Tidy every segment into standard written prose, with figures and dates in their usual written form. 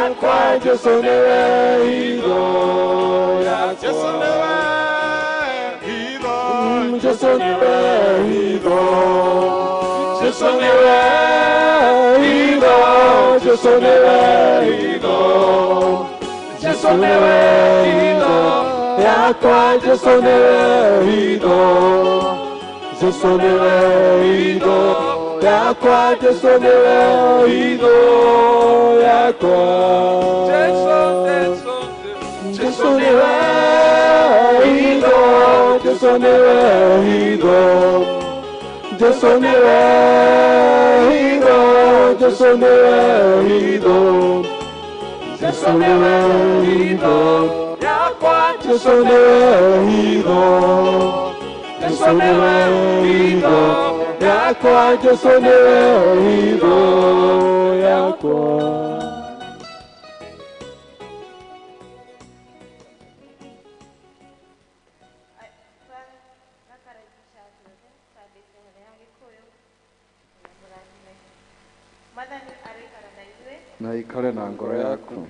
yakwa Jesu niwe hitho yakwa Jesu niwe hitho Jesu niwe hitho Jesu niwe hitho Jesu niwe hitho Jesu niwe hitho yakwa Jesu niwe hitho Jesu niwe hitho yakwa Jesu niwe hitho yakwa Jesu niwe hitho Jesu niwe hitho Jesu niwe hitho Jesu niwe hitho Jesu niwe hitho yakwa Jesu niwe hitho Jesu niwe hitho yakwa Jesu niwe hitho yakwa na ikare na ngoro yaku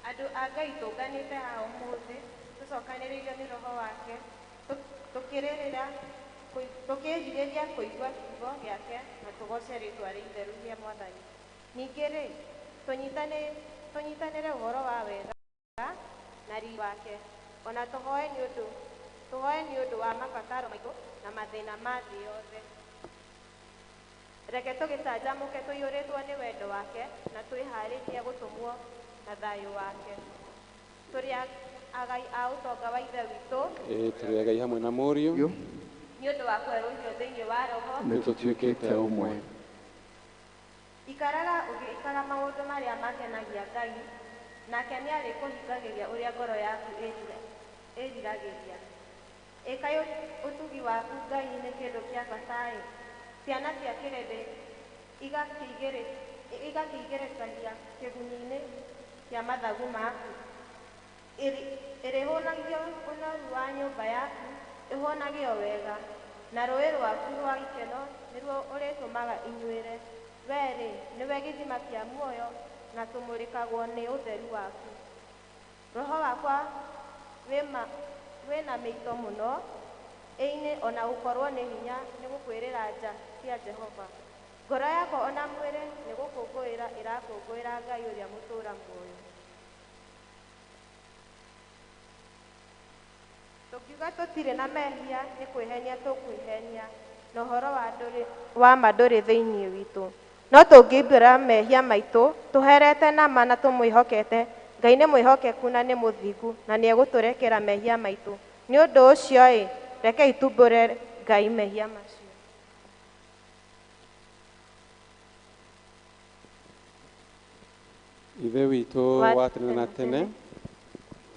andu anga itunganite hao muthi tucokaniririo ni roho wake tukiririra tukihiriria kuigua kiugo giake na tugoce ritwa ritheru ria Mwathani. Ningĩ rĩ tunyitanĩre ũhoro wa wega na riiri wake, ona tũhoe nĩ ũndũ wa mabataro maitũ na mathĩna ma thĩ yothe. Reke tũgĩcanjamũke tũiyũrĩtwo nĩ wendo wake na twĩharĩrie gũtũmwo na thayũ wake. Tũrĩ agai a ũtonga wa ithe witũ, tũrĩ agai hamwe na mũriũ nĩ ũndũ wa kwerũhio thĩinĩ wa roho nĩ tũtuĩkĩte ũmwe. Ikaraga ũgĩikaga maũndũ marĩa makenagia Ngai, nake nĩ arĩkũhingagĩria ũrĩa ngoro yaku ĩriragĩria. Ĩka ũtugi waku Ngai nĩ kĩndũ kĩa bata. Ciana cia kĩrĩndĩ igakĩigĩrĩkagia kĩguni-inĩ kĩa mathagu maku. Ĩrĩhũnagio ũnoru wa nyũmba yaku, ĩhũnagio wega, na rũĩ rwaku rwa ikeno nĩruo ũrĩtũmaga inyuĩre. Wee-rĩ, nĩwe gĩthima kĩa muoyo na tũmũrĩkagwo nĩ ũtheru waku. Roho wakwa wĩna mĩito mũno, ĩinĩ ona gũkorwo nĩ hinya nĩ gũkwĩrĩra nja cia Jehova. Ngoro yakwa ona mwĩrĩ nĩ gũkũngũĩra ĩrakũngũĩra Ngai ũrĩa mũtũũra muoyo. Tũkiuga tũtirĩ na mehia nĩ kwĩhenia tũkwĩhenia, na ũhoro wa ma ndũrĩ thĩinĩ witũ. No tũngĩmbũra mehia maitũ tũherete na ma na tũmwĩhokete, Ngai nĩ mwĩhokeku na nĩ mũthingu na nĩ egũtũrekera mehia maitũ. Nĩ ũndũ ũcio rekei tumbũre Ngai mehia macio. Ithe witũ wa tene na tene,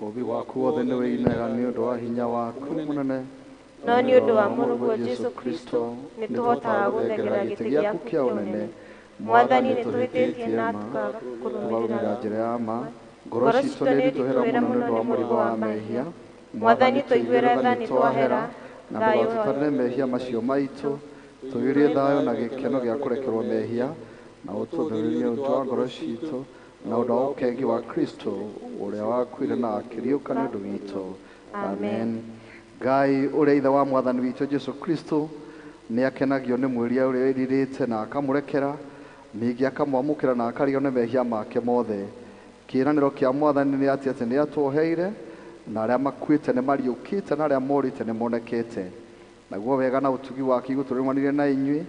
ũũmbi waku wothe nĩ wĩinaga nĩ ũndũ wa hinya waku mũnene, no nĩ ũndũ wa mũrũguo Jesũ Kristo nĩ tũhotaga gũthegera gĩtĩ gĩaku kĩa ũnene. Mwathani nĩ tũhĩtĩtie na tũkaga kũrũmĩrĩra njĩra ya ma, ngoro citũ nĩ nditũhĩra mũno nĩ ũndũ wa mũrigo wa mehia. Mwathani tũiguĩre tha nĩ twahera, na ndũgatũtarĩre mehia macio maitũ, tũiyũrie thayũ na gĩkeno gĩa kũrekerwo mehia, na ũtũthererie ũndũ wa ngoro citũ na ũndũ wa ũkengi wa Kristo ũrĩa wakuire na akĩriũka nĩ ũndũ witũ. Amen. Ngai ũrĩa ithe wa Mwathani witũ Jesũ Kristo nĩ akenagio nĩ mwĩria ũrĩa wĩrirĩte na akamũrekera, ningĩ akamwamũkĩra na akarigwo nĩ mehia make mothe. Kĩĩranĩro kĩa Mwathani nĩ atĩ nĩ atuoheire, na arĩa makuĩte nĩ mariũkĩte, na arĩa morĩte nĩ monekete. Naguo wega na ũtugi wake igũtũrũmanĩrĩre na inyuĩ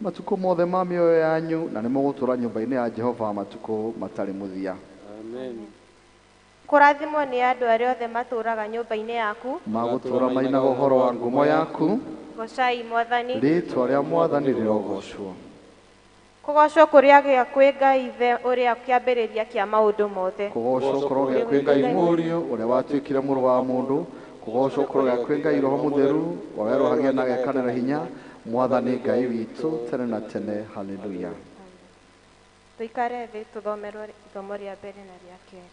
matukũ mothe ma mĩoyo yanyu, na nĩ mũgũtũũra nyũmba-inĩ ya Jehova matukũ matarĩ mũthia. Amen. Kũrathimwo nĩ andũ arĩa othe matũũraga nyũmba-inĩ yaku, magũtũũra mainaga ũhoro wa ngumo yaku. gocai Mwathani. Rĩĩtwa rĩa Mwathani rĩrogocwo. Kũgocwo kũrĩa gĩa kwĩ Ngai ithe ũrĩa kĩambĩrĩria kĩa maũndũ mothe. Kũgocwo kũrĩa gĩa kwĩ Ngai Mũriũ ũrĩa watuĩkire mũrũ wa mũndũ. Kũgocwo kũrĩa gĩa kwĩ Ngai Roho Mũtheru werũhagia na gekanĩra hinya, Mwathani Ngai witũ tene na tene. Haleluya. Tũikare thĩ tũthomerwo ithomo rĩa mbere na rĩa kerĩ.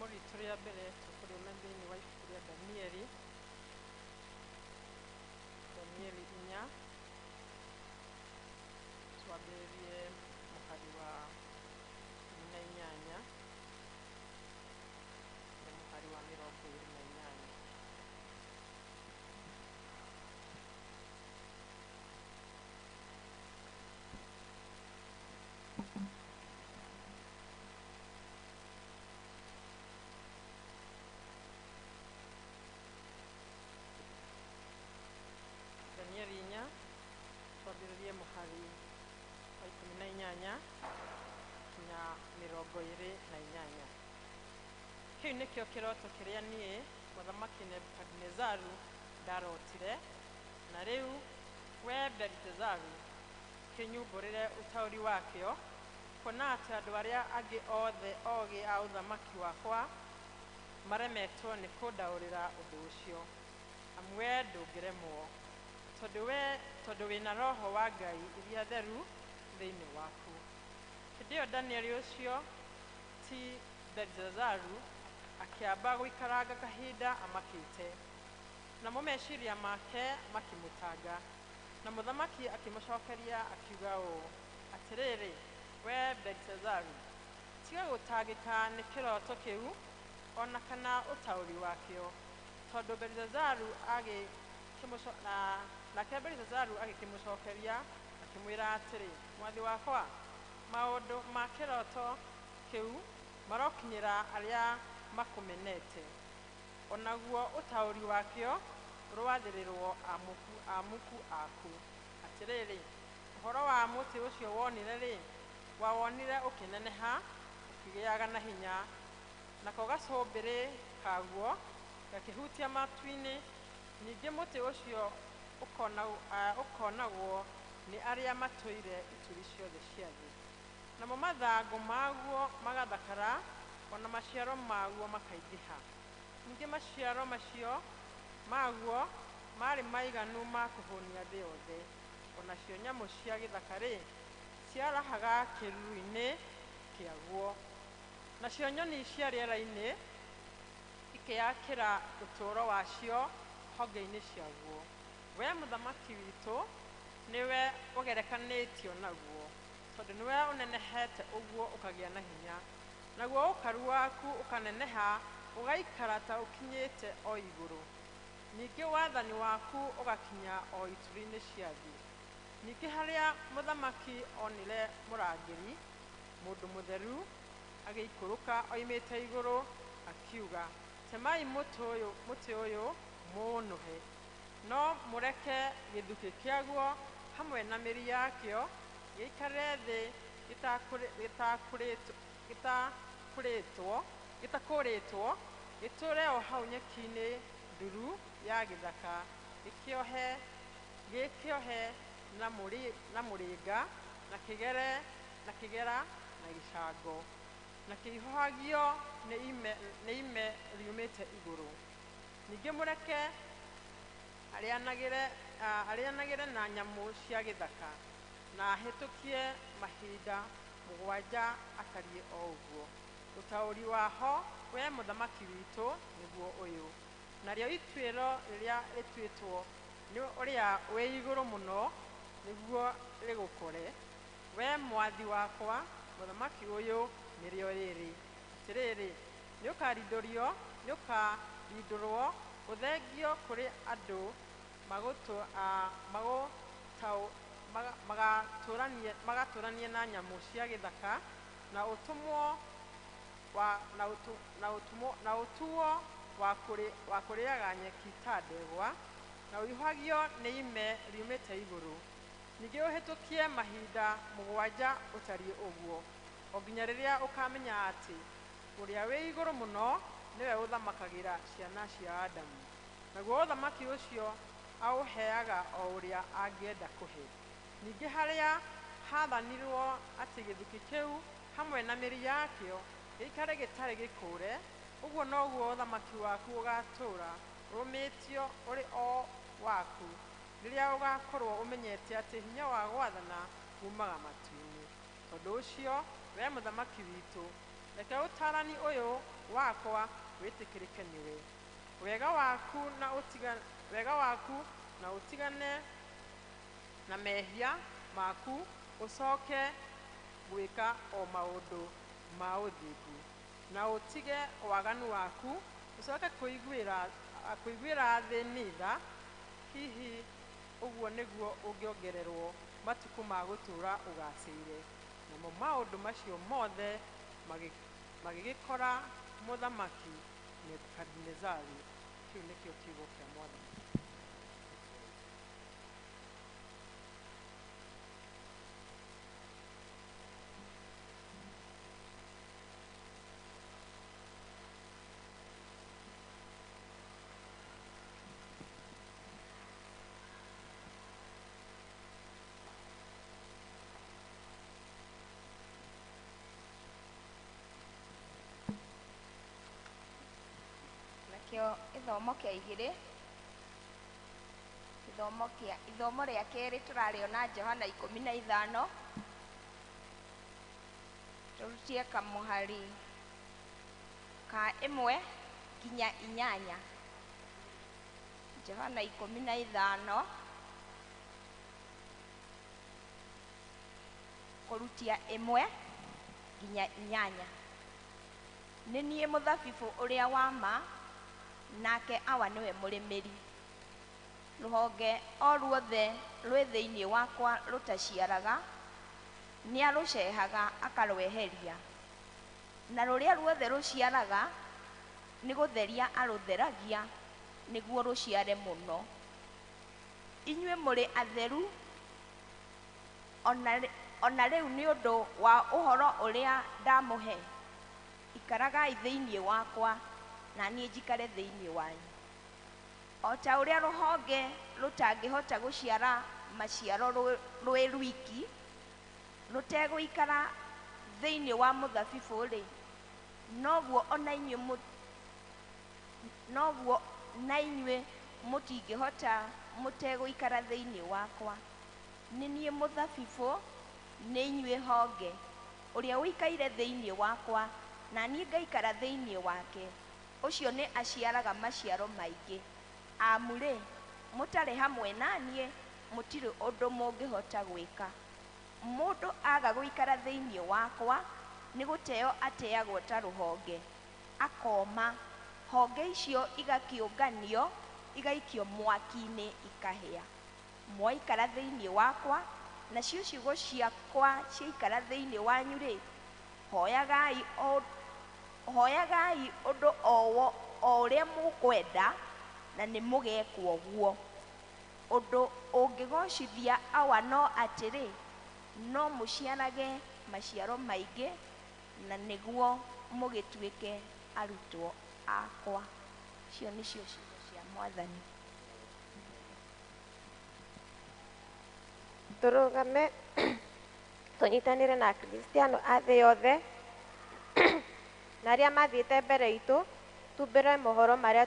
isomo ritũ rĩa mbere tũkũrĩona thĩinĩ wa ibuku rĩa Danieli 4 twambĩrĩrie mũhari wa 18 na mũhari wa 28. Danieli 4 twambĩrĩrie mũhari wa 18 nginya 28. Kĩu nĩkĩo kĩroto kĩrĩa niĩ Mũthamaki Nebukadinezaru ndarotire, na rĩu we Belitezaru kĩnyumbũrĩre ũtaũri wakĩo, kuona atĩ andũ arĩa angĩ othe ogĩ a ũthamaki wakwa maremetwo nĩ kũndaũrĩra ũndũ ũcio, amu we ndũngĩremwo, tondũ wĩna roho wa Ngai iria theru thĩinĩ waku. Hĩndĩ ĩyo Danieli ũcio ti Belitezaru akĩamba gũikaranga kahinda amakĩte, namo meciria make makĩmũtanga, na mũthamaki akĩmũcokeria akiuga ũũ atĩrĩrĩ, we Belitezaru, tiga gũtangĩka nĩ kĩroto kĩu ona kana ũtaũri wakĩo, tondũ Belitezaru nake Belitezaru agĩkĩmũcokeria akĩmwĩra atĩrĩ, mwathi wakwa, maũndũ ma kĩroto kĩu marokinyĩra arĩa makũmenete, onaguo ũtaũri wakĩo rwathĩrĩrwo amuku aku. Atĩrĩrĩ, ũhoro wa mũtĩ ũcio wonire-rĩ, wawonire ũkĩneneha ũkĩgĩaga na hinya, nako gacũmbĩrĩ kaguo gakĩhutia matu-inĩ, ningĩ mũtĩ ũcio ũkonagwo nĩ arĩa matũire ituri ciothe cia thĩ, namo mathangũ maguo magathakara, ona maciaro maguo makaingĩha. Ningĩ maciaro macio maguo marĩ maiganu ma kũhũnia thĩ yothe, onacio nyamũ cia gĩthaka-rĩ ciarahaga kĩruru-inĩ kĩaguo, nacio nyoni cia rĩera-inĩ ikĩyakĩra ũtũũro wacio honge-inĩ ciaguo. We mũthamaki witũ nĩwe ũgerekanĩtio naguo, tondũ nĩwe ũnenehete ũguo ũkagĩa na hinya, naguo ũkaru waku ũkaneneha ũgaikara ta ũkinyĩte o igũrũ, ningĩ wathani waku ũgakinya o ituri-inĩ cia thĩ. Ningĩ harĩa mũthamaki onire mũrangĩri, mũndũ mũtheru, agĩikũrũka oimĩte igũrũ akiuga, temai mũtĩ ũyũ mũũnũhe, no mũreke gĩthukĩ kĩaguo hamwe na mĩri yakĩo gĩikare thĩ gĩtakũrĩtwo, gĩtũũre o hau nyeki-inĩ nduru ya gĩthaka, gĩkĩohe na mũrĩnga na kĩgera na gĩcango, na kĩihũhagio nĩ ime riumĩte igũrũ. Ningĩ mũreke arĩanagĩre na nyamũ cia gĩthaka, na ahĩtũkie mahinda 7 atariĩ o ũguo. Ũtaũri waho, we mũthamaki witũ, nĩguo ũyũ, narĩo ituĩro rĩrĩa rĩtuĩtwo nĩ ũrĩa wĩ igũrũ mũno nĩguo rĩgũkore. We mwathi wakwa, mũthamaki ũyũ nĩrĩo rĩrĩ. Atĩrĩrĩ, nĩũkarindũrwo ũthengio kũrĩ andũ magatũranie na nyamũ cia gĩthaka, na ũtuo wa kũrĩaga nyeki ta ndegwa, na ũihũgio nĩ ime riumĩte igũrũ. Ningĩ ũhĩtũkie mahinda 7 ũtariĩ ũguo, o nginya rĩrĩa ũkamenya atĩ ũrĩa wĩ igũrũ mũno nĩwe ũthamakagĩra ciana cia Adamu, naguo ũthamaki ũcio aũheaga o ũrĩa angĩenda kũhe. Ningĩ harĩa hathanirwo atĩ gĩthukĩ kĩu hamwe na mĩri yakĩo gĩikare gĩtarĩ gĩkũũre, ũguo noguo ũthamaki waku ũgatũũra ũrũmĩtio ũrĩ o waku, rĩrĩa ũgakorwo ũmenyete atĩ hinya wa gwathana umaga matu-inĩ. Tondũ ũcio, we mũthamaki witũ, reke ũtaarani ũyũ wakwa wĩtĩkĩrĩke nĩwe. Wega waku na ũtigane na mehia maku, ũcoke gwĩka o maũndũ ma ũthingu, na ũtige waganu waku, ũcoke kũiguĩra thĩ nitha. Hihi ũguo nĩguo ũngĩongererwo matukũ ma gũtũũra ũgacĩire. Namo maũndũ macio mothe magĩgĩkora Mũthamaki Nebukadinezari. Kĩu nĩkĩo kiugo kĩa Mwathani. Kĩo gĩthomo kĩa igĩrĩ, ithomo rĩa kerĩ tũrarĩona Johana 15, tũrutie kamũhari ka 1 nginya 8. Johana 15 kũrutia 1 nginya 8. Nĩ niĩ mũthabibũ ũrĩa wa ma, nake awa nĩwe mũrĩmĩri. Rũhonge o ruothe rwĩ thĩinĩ wakwa rũtaciaraga, nĩ arũcehaga akarweheria, na rũrĩa ruothe rũciaraga nĩ gũtheria arũtheragia nĩguo rũciare mũno. Inyuĩ mũrĩ atheru ona rĩu nĩ ũndũ wa ũhoro ũrĩa ndamũhe. Ikaragai thĩinĩ wakwa na niĩ njikare thĩinĩ wanyu. O ta ũrĩa rũhonge rũtangĩhota gũciara maciaro rwĩ rwiki, rũtegũikara thĩinĩ wa mũthabibũ-rĩ, noguo na inyuĩ mũtingĩhota mũtegũikara thĩinĩ wakwa. Nĩ niĩ mũthabibũ, nĩ inyuĩ honge. Ũrĩa ũikaire thĩinĩ wakwa na niĩ ngaikara thĩinĩ wake, ũcio nĩ aciaraga maciaro maingĩ. Amu-rĩ, mũtarĩ hamwe na niĩ mũtirĩ ũndũ mũngĩhota gwĩka. Mũndũ aga gũikara thĩinĩ wakwa nĩ gũteo ateagwo ta rũhonge, akoma. Honge icio igakĩũnganio, igaikio mwaki-inĩ ikahĩa. Mwaikara thĩinĩ wakwa, nacio ciugo ciakwa ciaikara thĩinĩ wanyu-rĩ, hoyagai ũndũ o ũrĩa mũkwenda na nĩ mũgekwo guo. Ũndũ ũngĩgocithia awa no atĩrĩ, no mũciarage maciaro maingĩ na nĩguo mũgĩtuĩke arutwo akwa. Icio nĩcio ciugo cia Mwathani. Tũrũgame tũnyitanĩre na Akristiano a thĩ yothe na arĩa mathiĩte mbere itũ, tumbĩre mohoro marĩa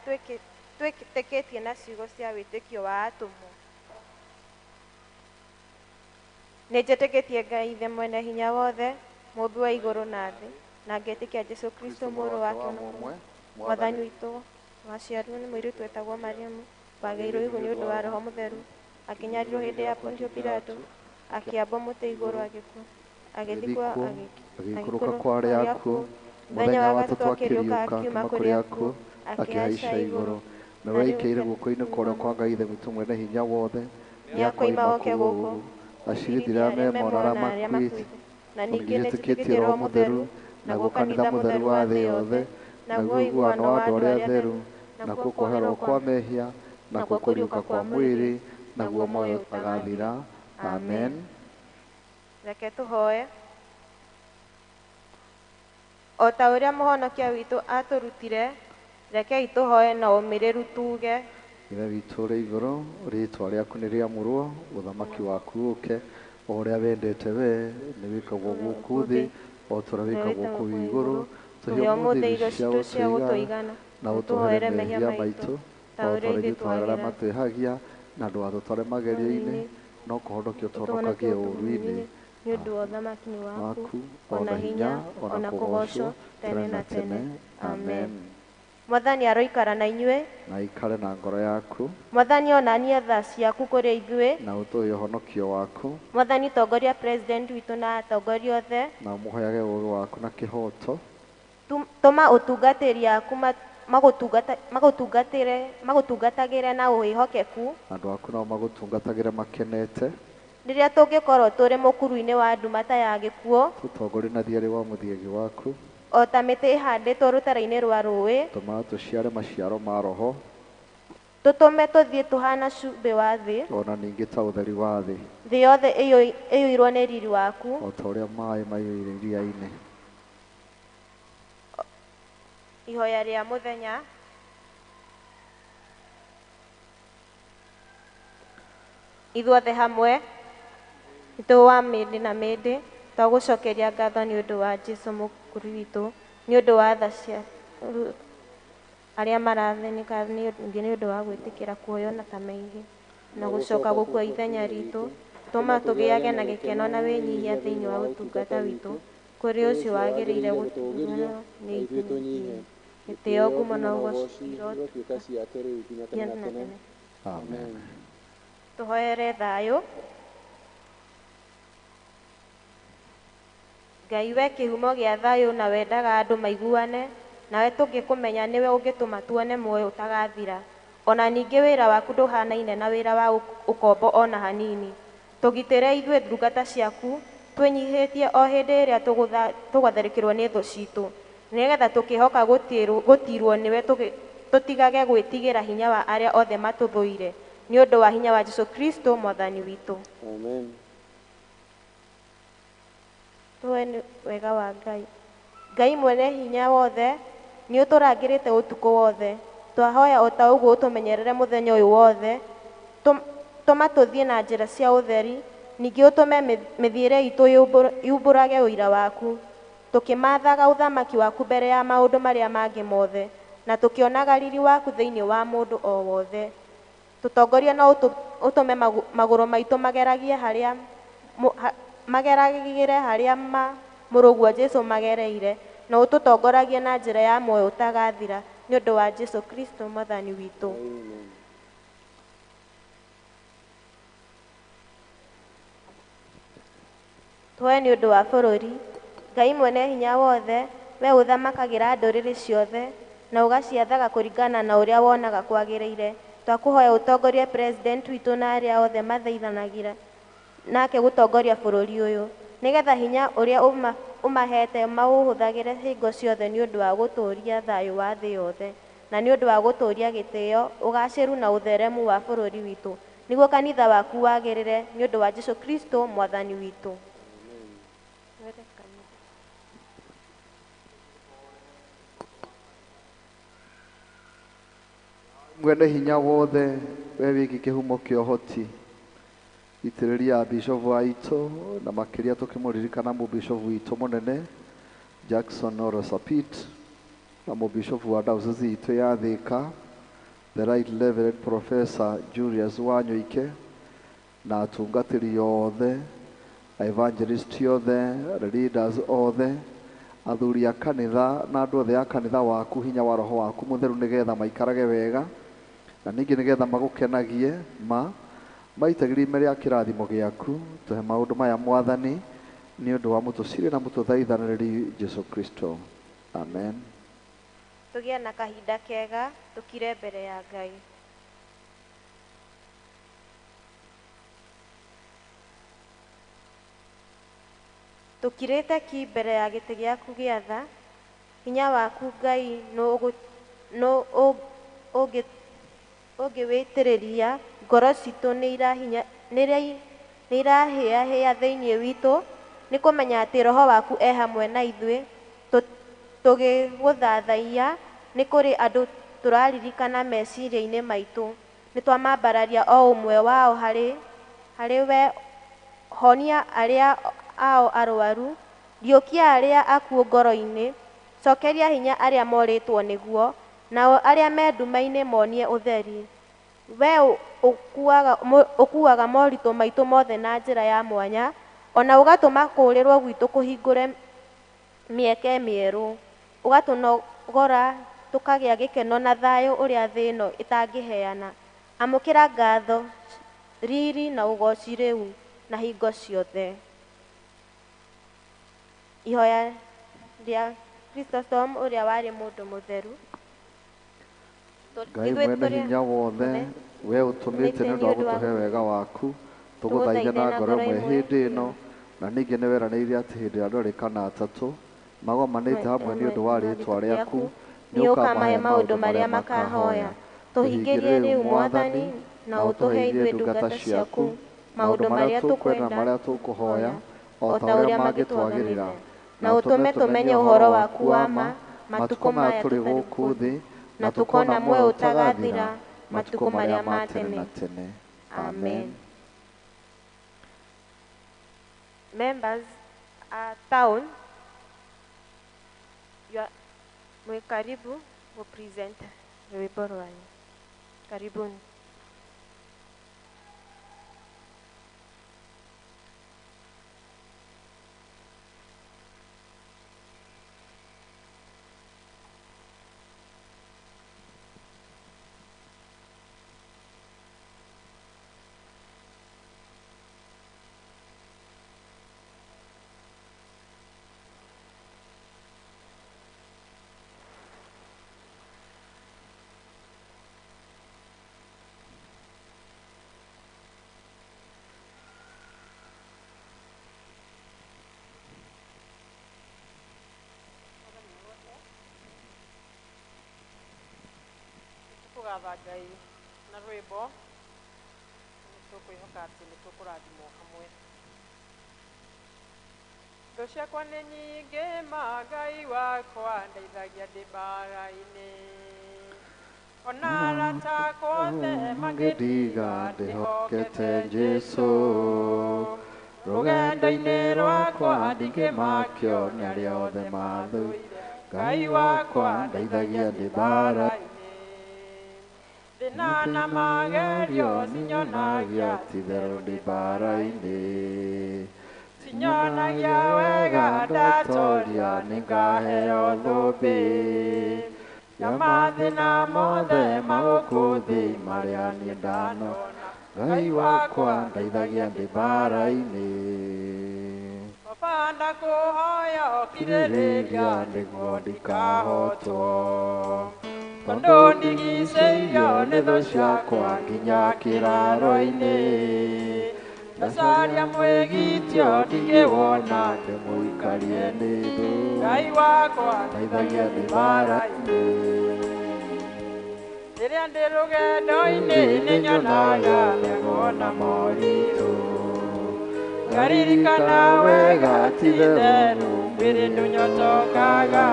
twĩtĩkĩtie na ciugo cia wĩtĩkio wa atũmwo. Nĩ njĩtĩkĩtie Ngai Ithe mwene hinya wothe, mũmbi wa igũrũ na thĩ, na ngetĩkia Jesũ Kristo mũrũ wake mũmwe, Mwathani witũ, waciarirwo nĩ mũirĩtu wetagwo Mariamu, wagĩirwo ihu nĩ ũndũ wa Roho Mũtheru, akĩnyarirwo hĩndĩ ya Pontio Pilato, akĩambwo mũtĩ igũrũ agĩkua, agĩthikwo, agĩikũrũka kwa arĩa akuũ, mũthenya wa gatatũ akĩriũka akiuma kũrĩ akuũ, akĩhaica igũrũ, na rĩrĩa aikĩire guoko-inĩ kwa ũrĩo kwa Ngai Ithe witũ mwene hinya wothe, nĩakoima oke gũkũ acirithĩra mema arĩa makuĩte, na ningĩ nĩtĩkĩtie Roho Mũtheru, naguo kanitha mũtheru wa thĩ yothe, naguo ũiguano wa andũ arĩa atheru, nakuo kweherwo kwa mehia, nakuo kũriũka kwa mwĩrĩ, naguo muoyo ũtagathira. Amen. Reke tũhoe. O ta ũrĩa mũhonokia witũ atũrutire, rekei tũhoe na ũmĩrĩru tuge. Ithe witũ ũrĩ igũrũ, rĩĩtwa rĩaku nĩ rĩamũrwo, ũthamaki waku ũke, o ũrĩa wendete we nĩ wĩkagwo gũkũ thĩ, o ta ũrĩa wĩkagwo kũu igũrũ. Tũhe ũmũthĩ irio citũ cia gũtũigana, na ũtũhere mehia maitũ, ta ũrĩa ithuĩ twagĩra matwĩhagia, na ndũgatũtware magerio-inĩ, no kũhonokia ũtũhonokagie ũũru-inĩ. nĩ ũndũ wa ũthamaki waku, waku ona hinya, ona kũgocwo, tene na tene. Amen. Mwathani aroikara na inyuĩ, na ikare na ngoro yaku, Mwathani onanie tha ciaku kũrĩ ithuĩ, na ũtũhe ũhonokio waku, Mwathani tongoria president witũ na atongoria othe, na ũmũheage ũũgĩ waku na kĩhooto, tũma ũtungatĩri aku magũtungatagĩre na wĩhokeku, andũ aku nao magũtungatagĩre makenete, rĩrĩa tũngĩkorwo tũrĩ mũkuru-inĩ wa ndumata ya gĩkuũ, tũtongorie na thiarĩ wa mũthiĩgi waku, o ta mĩtĩ ĩhandĩtwo rũtara-inĩ rwa rũĩ, tũma tũciare maciaro ma roho, tũtũme tũthiĩ tũhana cumbĩ wa thĩ, ona ningĩ ta ũtheri wa thĩ, thĩ yothe ĩiyũirwo nĩ riri waku, o ta ũrĩa maaĩ maiyũire iria-inĩ. ihoya rĩa mũthenya. Ithuothe hamwe nĩtũwa mĩndĩ na mĩndĩ twagũcokeria ngatho nĩ ũndũ wa Jesũ mũkuru witũ, nĩ ũndũ wa tha cia arĩa marathĩnĩka, nĩ ũndũ wa gwĩtĩkĩra kuoywo na ta maigi na gũcoka gũkua ithenya ritũ, tũma tũgĩage na gĩkeno na wĩnyihia thĩinĩ wa ũtungata witũ, kũrĩ ũcio wagĩrĩire gũtungana nĩ ithuĩ, gĩtĩo, ngumo na ũgooci irotuĩka ciake rĩu nginya tene na tene. Amen. tũhoere thayũ. Ngai we kĩhumo gĩa thayũ na wendaga andũ maiguane, nawe tũngĩkũmenya nĩwe ũngĩtũma tuone muoyo ũtagathira. Ona ningĩ wĩra waku ndũhanaine na wĩra wa ũkombo ona hanini. Tũgitĩre ithuĩ ndungata ciaku, twĩnyihĩtie o hĩndĩ ĩrĩa tũgwatharĩkĩrwo nĩ thũ citũ, nĩgetha tũkĩhoka gũtirwo nĩwe tũtigage gwĩtigĩra hinya wa arĩa othe matũthũire, nĩ ũndũ wa hinya wa Jesũ Kristo Mwathani witũ. Amen. Tũwe nĩ wega wa Ngai. Ngai mwene hinya wothe, nĩ ũtũrangĩrĩte ũtukũ wothe. Twahoya o ta ũguo ũtũmenyerere mũthenya ũyũ wothe. Tũma tũthiĩ na njĩra cia ũtheri, ningĩ ũtũme mĩthiĩre itũ yumbũrage ũira waku, tũkĩmathaga ũthamaki waku mbere ya maũndũ marĩa mangĩ mothe, na tũkĩonaga riri waku thĩinĩ wa mũndũ o wothe. Tũtongorie na ũtũme magũrũ maitũ mageragĩre harĩa mũrũguo Jesũ magereire, na ũtũtongoragie na njĩra ya muoyo ũtagathira, nĩ ũndũ wa Jesũ Kristo Mwathani witũ. Amen. Tũhe nĩ ũndũ wa bũrũri. Ngai mwene hinya wothe, we ũthamakagĩra ndũrĩrĩ ciothe na ũgaciathaga kũringana na ũrĩa wonaga kwagĩrĩire. Twakũhoya ũtongorie president witũ na arĩa othe mathaithanagĩra nake gũtongoria bũrũri ũyũ, nĩgetha hinya ũrĩa ũmahete maũhũthagĩre hingo ciothe nĩ ũndũ wa gũtũũria thayũ wa thĩ yothe, na nĩ ũndũ wa gũtũũria gĩtĩo, ũgacĩru na ũtheremu wa bũrũri witũ, nĩguo kanitha waku wagĩrĩre, nĩ ũndũ wa Jesũ Kristo Mwathani witũ. Mwene hinya wothe, we wiki kĩhumo kĩa ũhoti, itĩrĩria bishofu aitũ na makĩria tũkĩmũririkana mũbishofu witũ mũnene Jackson Oro Sapit na mũbishofu wa diocese itũ ya Thika, the right reverend Professor Julius Wanyoike, na atungatĩri othe, evangelist othe, leaders othe, athuri a kanitha na andũ othe a kanitha waku, hinya wa roho waku mũtheru nĩgetha maikarage wega, na ningĩ nĩgetha magũkenagie maitagĩrĩrie ime rĩa kĩrathimo gĩaku. Tũhe maũndũ maya Mwathani, nĩ ũndũ wa mũtũcirĩ na mũtũthaithanĩrĩri Jesũ Kristo. Amen. Tũgĩe na kahinda kega, tũkire mbere ya Ngai. Tũkirĩte ki mbere ya gĩtĩ gĩaku gĩa tha, hinya waku Ngai ũngĩwĩtĩrĩria, ngoro citũ nĩ irahĩahĩa thĩinĩ witũ, nĩ kũmenya atĩ roho waku e hamwe na ithuĩ, tũgĩgũthathaiya nĩ kũrĩ andũ tũraririkana meciria-inĩ maitũ, nĩ twamambararia o ũmwe wao harĩ we, honia arĩa ao arwaru, riũkia arĩa akuũ ngoro-inĩ, cokeria hinya arĩa morĩtwo nĩguo, nao arĩa me nduma-inĩ monie ũtheri. We ũkuaga moritũ maitũ mothe na njĩra ya mwanya, ona ũgatũma kũũrĩrwo gwitũ kũhingũre mĩeke mĩerũ, ũgatũnogora tũkagĩa gĩkeno na thayũ ũrĩa thĩ ĩno ĩtangĩheana. Amũkĩra ngatho, riri na ũgooci rĩu na hingo ciothe. Ihoya rĩa Chrysostom ũrĩa warĩ mũndũ mũtheru. Ngai mwene hinya wothe, we ũtũmĩte nĩ ũndũ wa gũtũhe wega waku, tũgũthaithe na ngoro ĩmwe hĩndĩ ĩno, na ningĩ nĩ weranĩire atĩ hĩndĩ ĩrĩa andũ erĩ kana atatũ magomanĩte hamwe nĩ ũndũ wa rĩĩtwa rĩaku, nĩ ũkamahe maũndũ marĩa makahoya. Tũhingĩrie rĩu Mwathani, na ũtũhe ithuĩ ndungata ciaku maũndũ marĩa tũkwenda na marĩa tũkũhoya, o ta ũrĩa mangĩtwagĩrĩra, na ũtũme tũmenye ũhoro waku wa ma matukũ maya tũrĩ gũkũ thĩ, na tũkona muoyo ũtagathira matukũ marĩa ma tene na tene. Amen. Members, town, mwe karibu kupresent rwimbo rwanyu. Karibuni. Tũgatha Ngai na rwĩmbo, nĩ tũkwĩhoka atĩ nĩ tũkũrathimwo hamwe. Ndo ciakwa nĩ nyingĩ ma Ngai wakwa, ndeithagia ndĩ mbara-inĩ. Ona arata akwa othe mangĩndiga ndĩhokete Jesũ. Rũgendo-inĩ rwakwa ndingĩmakio nĩ arĩa othe mathũire. Ngai wakwa ndeithagia ndĩ mbara-inĩ. Thĩna na magerio cinyonagia ti-itherũ ndĩ mbara-inĩ. Cinyonagia wega ndatoria nĩ ngaheo thũmbĩ ya mathĩna mothe ma gũkũ thĩ marĩa niĩ ndanona. Ngai wakwa ndeithagia ndĩ mbara-inĩ. Baba ndakũhoya ũkirĩrĩria nĩguo ndikahotwo, tondũ ndigicĩirio nĩ thũ ciakwa nginya kĩraro-inĩ. Ndacaria mwĩgitio ndingĩwona ndĩmũikarie nĩ thũ. Ngai wakwa ndeithagia ndĩ mbara-inĩ. Rĩrĩa ndĩ rũgendo-inĩ nĩ nyonaga mĩago na moritũ, ngaririkana wega ti-itherũ mwĩrĩ ndũnyotokaga.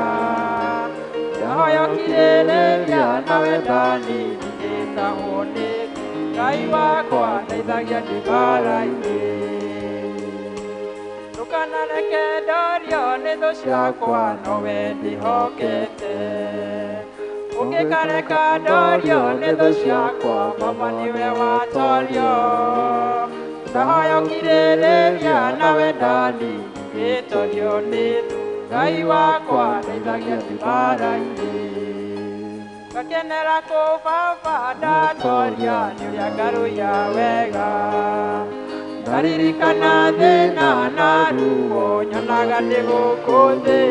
Ndahoya ũkirĩrĩria na wendani ndingĩtahwo nĩ thũ. Ngai wakwa ndeithagia ndĩ mbara-inĩ. Ndũkanareke ndorio nĩ thũ ciakwa, nowe ndĩhokete. Ũngĩkareka ndorio nĩ thũ ciakwa, Baba nĩwe watorio. Ndahoya ũkirĩrĩria na wendani ndingĩtorio nĩ thũ. Ngai wakwa ndeithagia ndĩ mbara-inĩ. Ngakenera kũbaba ndatoria nĩ ũrĩa ngarũia wega. Ngaririkana thĩna na ruo nyonaga ndĩ gũkũ thĩ.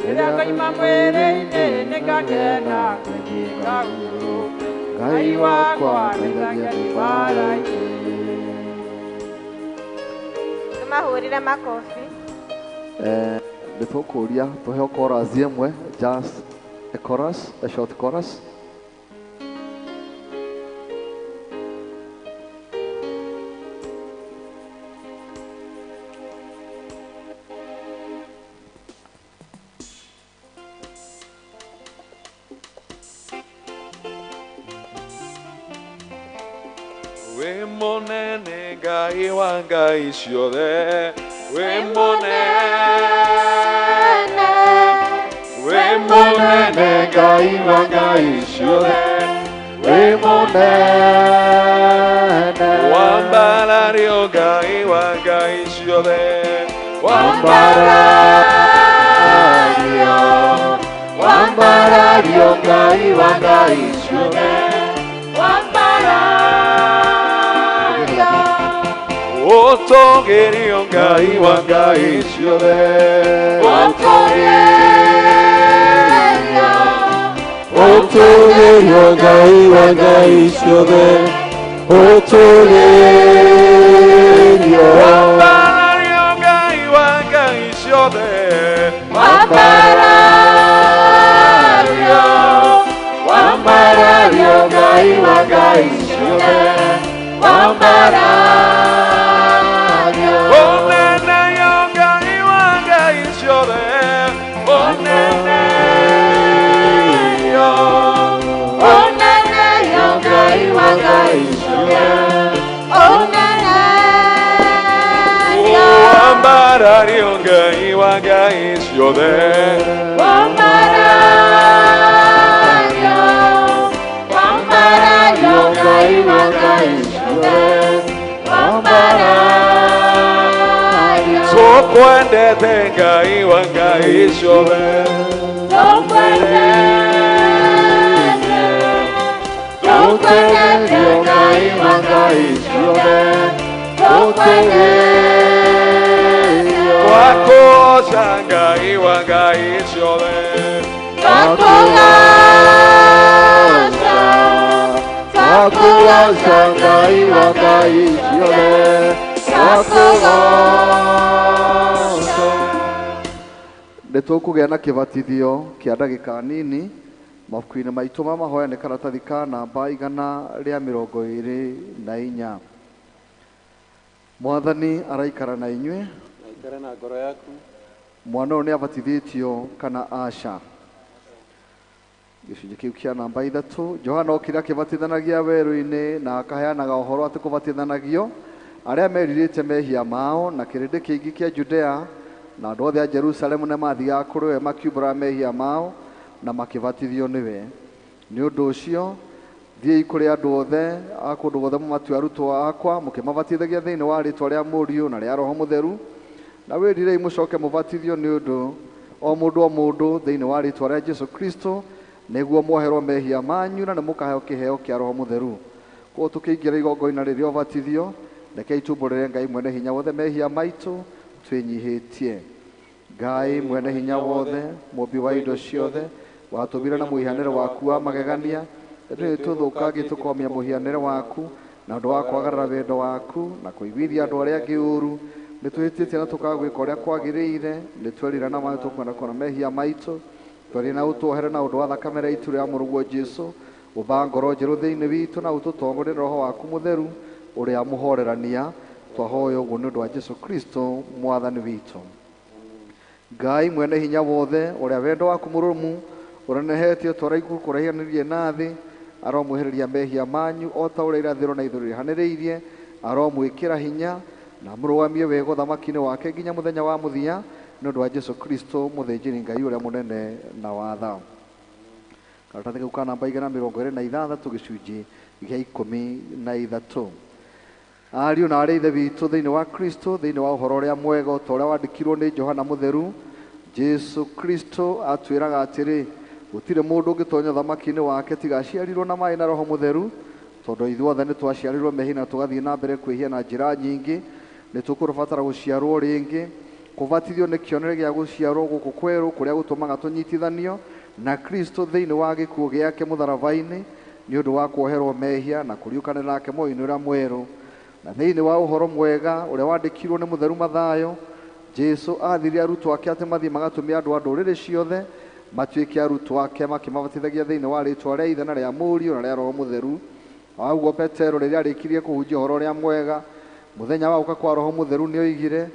Rĩrĩa ngoima mwĩrĩ-inĩ nĩ ngakena ngĩthiĩ ngahurũke. Ngai wakwa ndeithagia ndĩ mbara-inĩ. Tũmahũrĩre makobi. Nĩ tũkũria tũheo chorus ĩmwe, just a chorus, a short chorus. Wĩ mũnene Ngai wa ngai ciothe, wĩ mũnene, wĩ mũnene Ngai wa ngai ciothe, wĩ mũnene, wambarario Ngai wa ngai ciothe wambarario wambarario Ngai wa ngai ciothe wambarario ũtũgĩrio Ngai wa ngai ciothe ũtũgĩrio Ngai wa ngai ciothe ũtũgĩrio wambarario Ngai wa ngai ciothe wambarario wambarario Ngai wa ngai ciothe wambarario onene yo Ngai wa ngai ciothe onene yo Ngai wa ngai ciothe onene yo wambarario Ngai wa ngai ciothe wambarario wambarario Ngai wa ngai ciothe wambarario tũkwendete Ngai wa ngai ciothe tũkwendete Ngai wa ngai ciothe twakũgoca Ngai wa ngai ciothe twakũgoca Ngai wa ngai ciothe twakũgoca. Nĩtũkũgĩa na kĩbatithio kĩa ndagĩka nini mabuku-inĩ maitũ ma mahoya nĩ karatathi ka namba 124. Mwathani araikara na inyuĩ. Aikare na ngoro yaku. Mwana ũyũ nĩ abatithĩtio kana aca? Gĩcunjĩ kĩu kĩa namba 3. Johana okire akĩbatithanagia werũ-inĩ na akaheanaga ũhoro atĩ kũbatithanagio arĩa merirĩte mehia mao, na kĩrĩndĩ kĩingĩ kĩa Judea na andũ othe a Jerusalemu nĩ mathiaga kũrĩ we makiumbũra mehia mao na makĩbatithio nĩwe. Nĩ ũndũ ũcio thiĩi kũrĩ andũ othe a kũndũ guothe mũmatue arutwo akwa mũkĩmabatithagia thĩinĩ wa rĩĩtwa rĩa Mũriũ na rĩa Roho Mũtheru, na wĩrirei mũcoke mũbatithio nĩ ũndũ o mũndũ thĩinĩ wa rĩĩtwa rĩa Jesũ Kristo nĩguo mwoherwo mehia manyu na nĩ mũkaheo kĩheo kĩa Roho Mũtheru. Koguo tũkĩingĩra igongona rĩrĩa ũbatithio, rekei tumbũrĩre Ngai mwene hinya wothe mehia maitũ twĩnyihĩtie. Ngai mwene hinya wothe mũmbi wa indo ciothe watũmbire na mũhianĩre waku wa magegania, nĩ tũthũkangie tũkomia mũhianĩre waku na ũndũ wa kwagarara wendo waku na kũiguithia andũ arĩa angĩ ũũru. Nĩ twĩhĩtĩtie na tũkagwĩka ũrĩa kwagĩrĩire, nĩ twerira na maĩ tũkwenda kuona mehia maitũ, twerire na ũtwohere na ũndũ wa thakame ya itu rĩa mũrũguo Jesũ, ũmba ngoro njerũ thĩinĩ witũ na ũtũtongorie Roho waku Mũtheru ũrĩa mũhorerania. Twahoya ũguo nĩ ũndũ wa Jesũ Kristo mwathani witũ. Ngai mwene hinya wothe ũrĩa wendo waku mũrũmu ũrenehetio twaraiku kũrahianĩrie na thĩ, aromwehereria mehia manyu o ta ũrĩa irathĩro na ithũĩro rĩhanĩrĩirie, aromwĩkĩra hinya na mũrũgamie wega ũthamaki-inĩ wake nginya mũthenya wa mũthia, nĩ ũndũ wa Jesũ Kristo mũthĩnjĩri Ngai ũrĩa mũnene na wa tha. Karatathi kau ka namba 126 gĩcunjĩ gĩa 13. Ariũ na arĩa ithe witũ thĩinĩ wa Kristo, thĩinĩ wa ũhoro ũrĩa mwega o ta ũrĩa wandĩkirwo nĩ Johana Mũtheru, Jesũ Kristo atwĩraga atĩrĩ, gũtirĩ mũndũ ũngĩtonya ũthamaki-inĩ wake tiga aciarirwo na maĩ na Roho Mũtheru. Tondũ ithuothe nĩ twaciarirwo mehia na tũgathiĩ na mbere kwĩhia na njĩra nyingĩ, nĩ tũkũbatara gũciarwo rĩngĩ. Kũbatithio nĩ kĩonereria gĩa gũciarwo gũkũ kwerũ kũrĩa gũtũmaga tũnyitithanio na Kristo thĩinĩ wa gĩkuũ gĩake mũtharaba-inĩ nĩ ũndũ wa kuoherwo mehia na kũriũkanĩra nake muoyo-inĩ ũrĩa mwerũ. Na thĩinĩ wa ũhoro mwega ũrĩa wandĩkirwo nĩ Mũtheru Mathayo, Jesũ athire arutwo ake atĩ mathiĩ magatũme andũ a ndũrĩrĩ ciothe matuĩke arutwo ake, makĩmabatithagia thĩinĩ wa rĩĩtwa rĩa Ithe na rĩa Mũriũ na rĩa Roho Mũtheru. Waguo Petero rĩrĩa arĩkirie kũhunjia ũhoro ũrĩa mwega mũthenya wa gũka kwa Roho Mũtheru nĩ oigire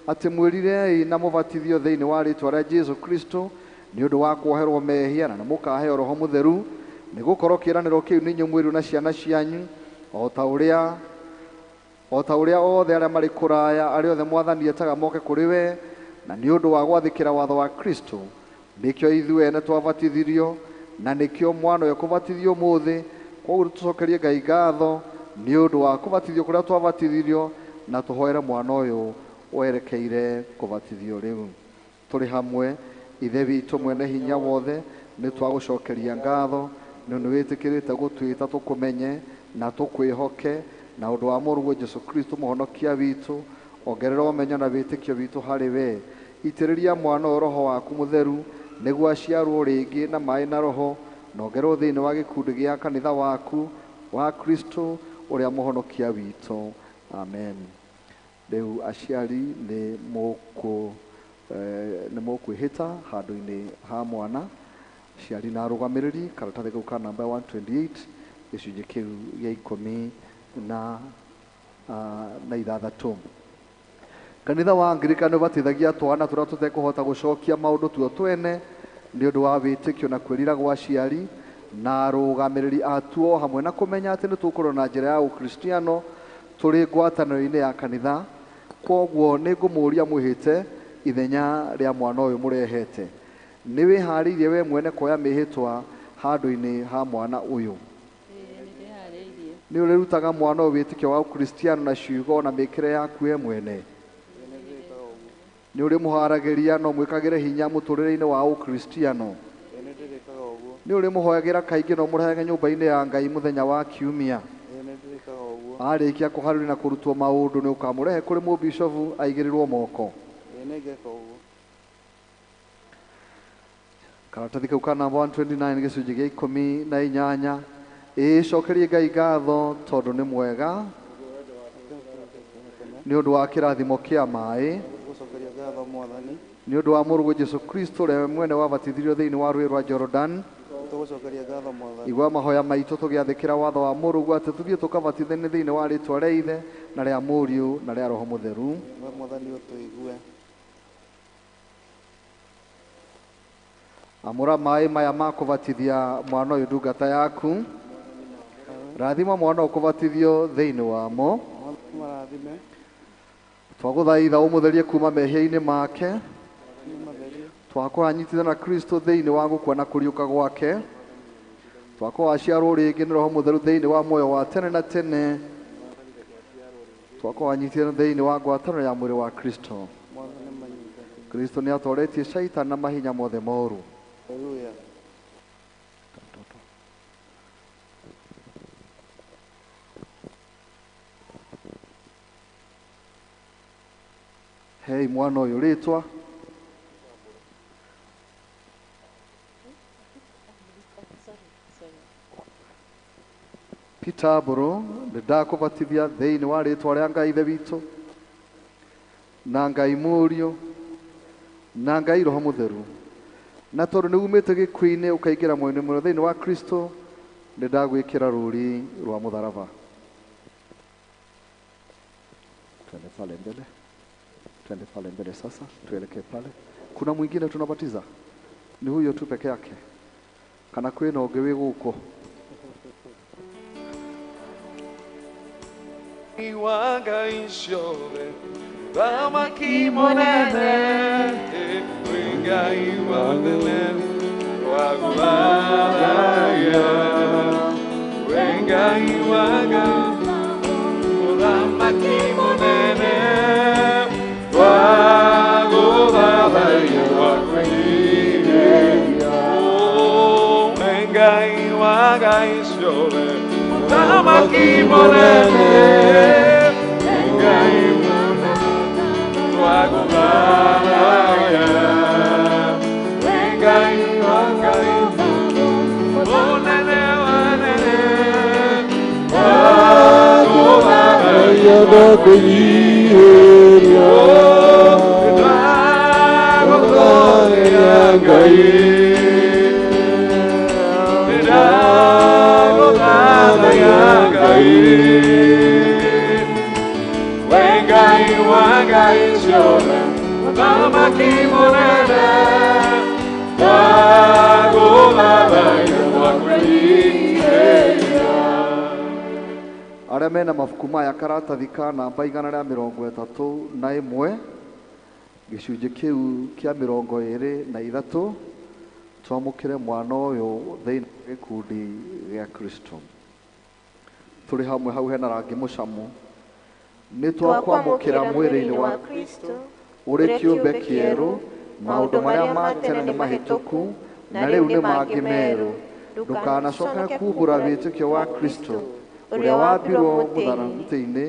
atĩ mwĩrirei na mũbatithio thĩinĩ wa rĩĩtwa rĩa Jesũ Kristo nĩ ũndũ wa kuoherwo mehia na nĩ mũkaheo Roho Mũtheru, nĩ gũkorwo kĩĩranĩro kĩu nĩ inyuĩ mwĩrĩu na ciana cianyu, o ta ũrĩa othe arĩa marĩ kũraya arĩa othe Mwathani etaga moke kũrĩ we. Na nĩ ũndũ wa gwathĩkĩra watho wa Kristo nĩkĩo ithuĩ ene twabatithirio, na nĩkĩo mwana ũyũ kũbatithio ũmũthĩ. Koguo tũcokerie Ngai ngatho nĩ ũndũ wa kũbatithio kũrĩa twabatithirio, na tũhoere mwana ũyũ werekeire kubatithio riu. Turi hamwe ithe witũ mwene hinya wothe, nĩ twagũcokeria ngatho nĩ wĩtĩkĩrĩte gũtwĩta tũkũmenye na tũkwĩhoke na ũndũ wa mũrũguo Jesũ Kristo mũhonokia witũ. Ongerera ũmenyo na wĩtĩkio witũ harĩ we. Itĩrĩria mwana ũyũ roho waku mũtheru nĩguo aciarwo rĩngĩ na maĩ na roho, na ongererwo thĩinĩ wa gĩkundi gĩa kanitha waku wa Kristo ũrĩa mũhonokia witũ. Amen. Rĩu aciari nĩ mũkwĩhĩta handũ-inĩ ha mwana. Aciari na arũgamĩrĩri karatathi kau ka namba 128 gĩcunjĩ kĩu gĩa 16. Kanitha wa Anglikana ũbatithagia twana tũrĩa tũtekũhota gũcokia maũndũ tuo twene nĩ ũndũ wa wĩtĩkio na kwĩrira gwa aciari na arũgamĩrĩri atuo, hamwe na kũmenya atĩ nĩ tũkũrwo na njĩra ya ũkristiano tũrĩ ngwatanĩro-inĩ ya kanitha. Kwoguo nĩ ngũmũũria mwĩhĩte ithenya rĩa mwana ũyũ mũrehete. Nĩ wĩharĩirie we mwene kuoya mĩhĩtwa handũ-inĩ ha mwana ũyũ? Nĩ ũrĩrutaga mwana ũyũ wĩtĩkio wa ũkristiano na ciugo na mĩkĩre yaku we mwene? Nĩ ũrĩ mũharagĩria no mwĩkagĩre hinya mũtũrĩre-inĩ wa ũkristiano? Nĩ ũrĩ mũhoyagĩra kaingĩ no mũrehage nyũmba-inĩ ya Ngai mũthenya wa kiumia? Arĩkia kũharĩria na kũrutwo maũndũ nĩ ũkamũrehe kũrĩ mũbishofu aigĩrĩrwo moko? Karatathi kau ka namba 129 gĩcunjĩ gĩa 18. Cokerie Ngai ngatho tondũ nĩ mwega nĩ ũndũ wa kĩrathimo kĩa maĩ, nĩ ũndũ wa mũrũguo Jesũ Kristo ũrĩa mwene wabatithirio thĩinĩ wa rũĩ rwa Jordan. Igua mahoya maitũ tũgĩathĩkĩra watho wa mũrũguo atĩ tũthiĩ tũkabatithanie thĩinĩ wa rĩtwa rĩa Ithe na rĩa Mũriũ na rĩa Roho Mũtheru. Amũra maĩ maya ma kũbatithia mwana ũyũ ndungata yaku. Rathima mwana ũkũbatithio thĩinĩ wamo. Twagũthaitha ũmũtherie kuma mehia-inĩ make. Twakũhanyitithia na Kristo thĩinĩ wa gũkua na kũriũka gwake. Twakũhaciarwo rĩngĩ nĩ Roho Mũtheru thĩinĩ wa muoyo wa tene na tene. Twakũhanyitithia thĩinĩ wa ngwatanĩro ya mwĩrĩ wa Kristo. Kristo nĩ atoretie Shaitani na mahinya mothe moru. Hei mwana ũyũ rĩtwa? Peter Mbũrũ, nĩ ndakũbatithia thĩinĩ wa rĩtwa rĩa Ngai Ithe witũ na Ngai Mũriũ na Ngai Roho Mũtheru, na tondũ nĩ umĩte gĩkuũ-inĩ ũkaingĩra muoyo-inĩ mwerũ thĩinĩ wa Kristo, nĩ ndagwĩkĩra rũũri rwa mũtharaba. Twende pale mbele. Twende pale mbele sasa, tuelekee pale. Kuna mwingine tunabatiza? Ni huyo tu peke yake? Kana kwĩna ũngĩ wĩ gũkũ? Ngai ciothe thamaki mũnene, Ngai mũnene wagũthaya, Ngai thamaki mũnene wagũthaya wakwĩrĩria. Ngai ciothe thamaki mũnene, Ngai mũnene wagũthaya, Ngai mũnene wagũthaya wakwĩrĩria. Ndagũthaya Ngai, ndagũthaya Ngai, we Ngai wa Ngai ciothe thamaki mũnene wagũthaya wakwĩrĩria. Arĩa mena mabuku maya karatathi ka namba 131 gĩcunjĩ kĩu kĩa 23 twamũkĩre mwana ũyũ thĩinĩ wa gĩkundi gĩa Kristo. Tũrĩ hamwe hau hena rangi mũcamu nĩ twakwamũkĩra mwĩrĩ-inĩ wa Kristo ũrĩ kĩũmbe kĩerũ, maũndũ marĩa ma tene nĩ mahĩtũku na rĩu nĩ mangĩ merũ. Ndũkanacoke kumbũra wĩtĩkio wa Kristo ũrĩa wambirwo mũtharaba-inĩ,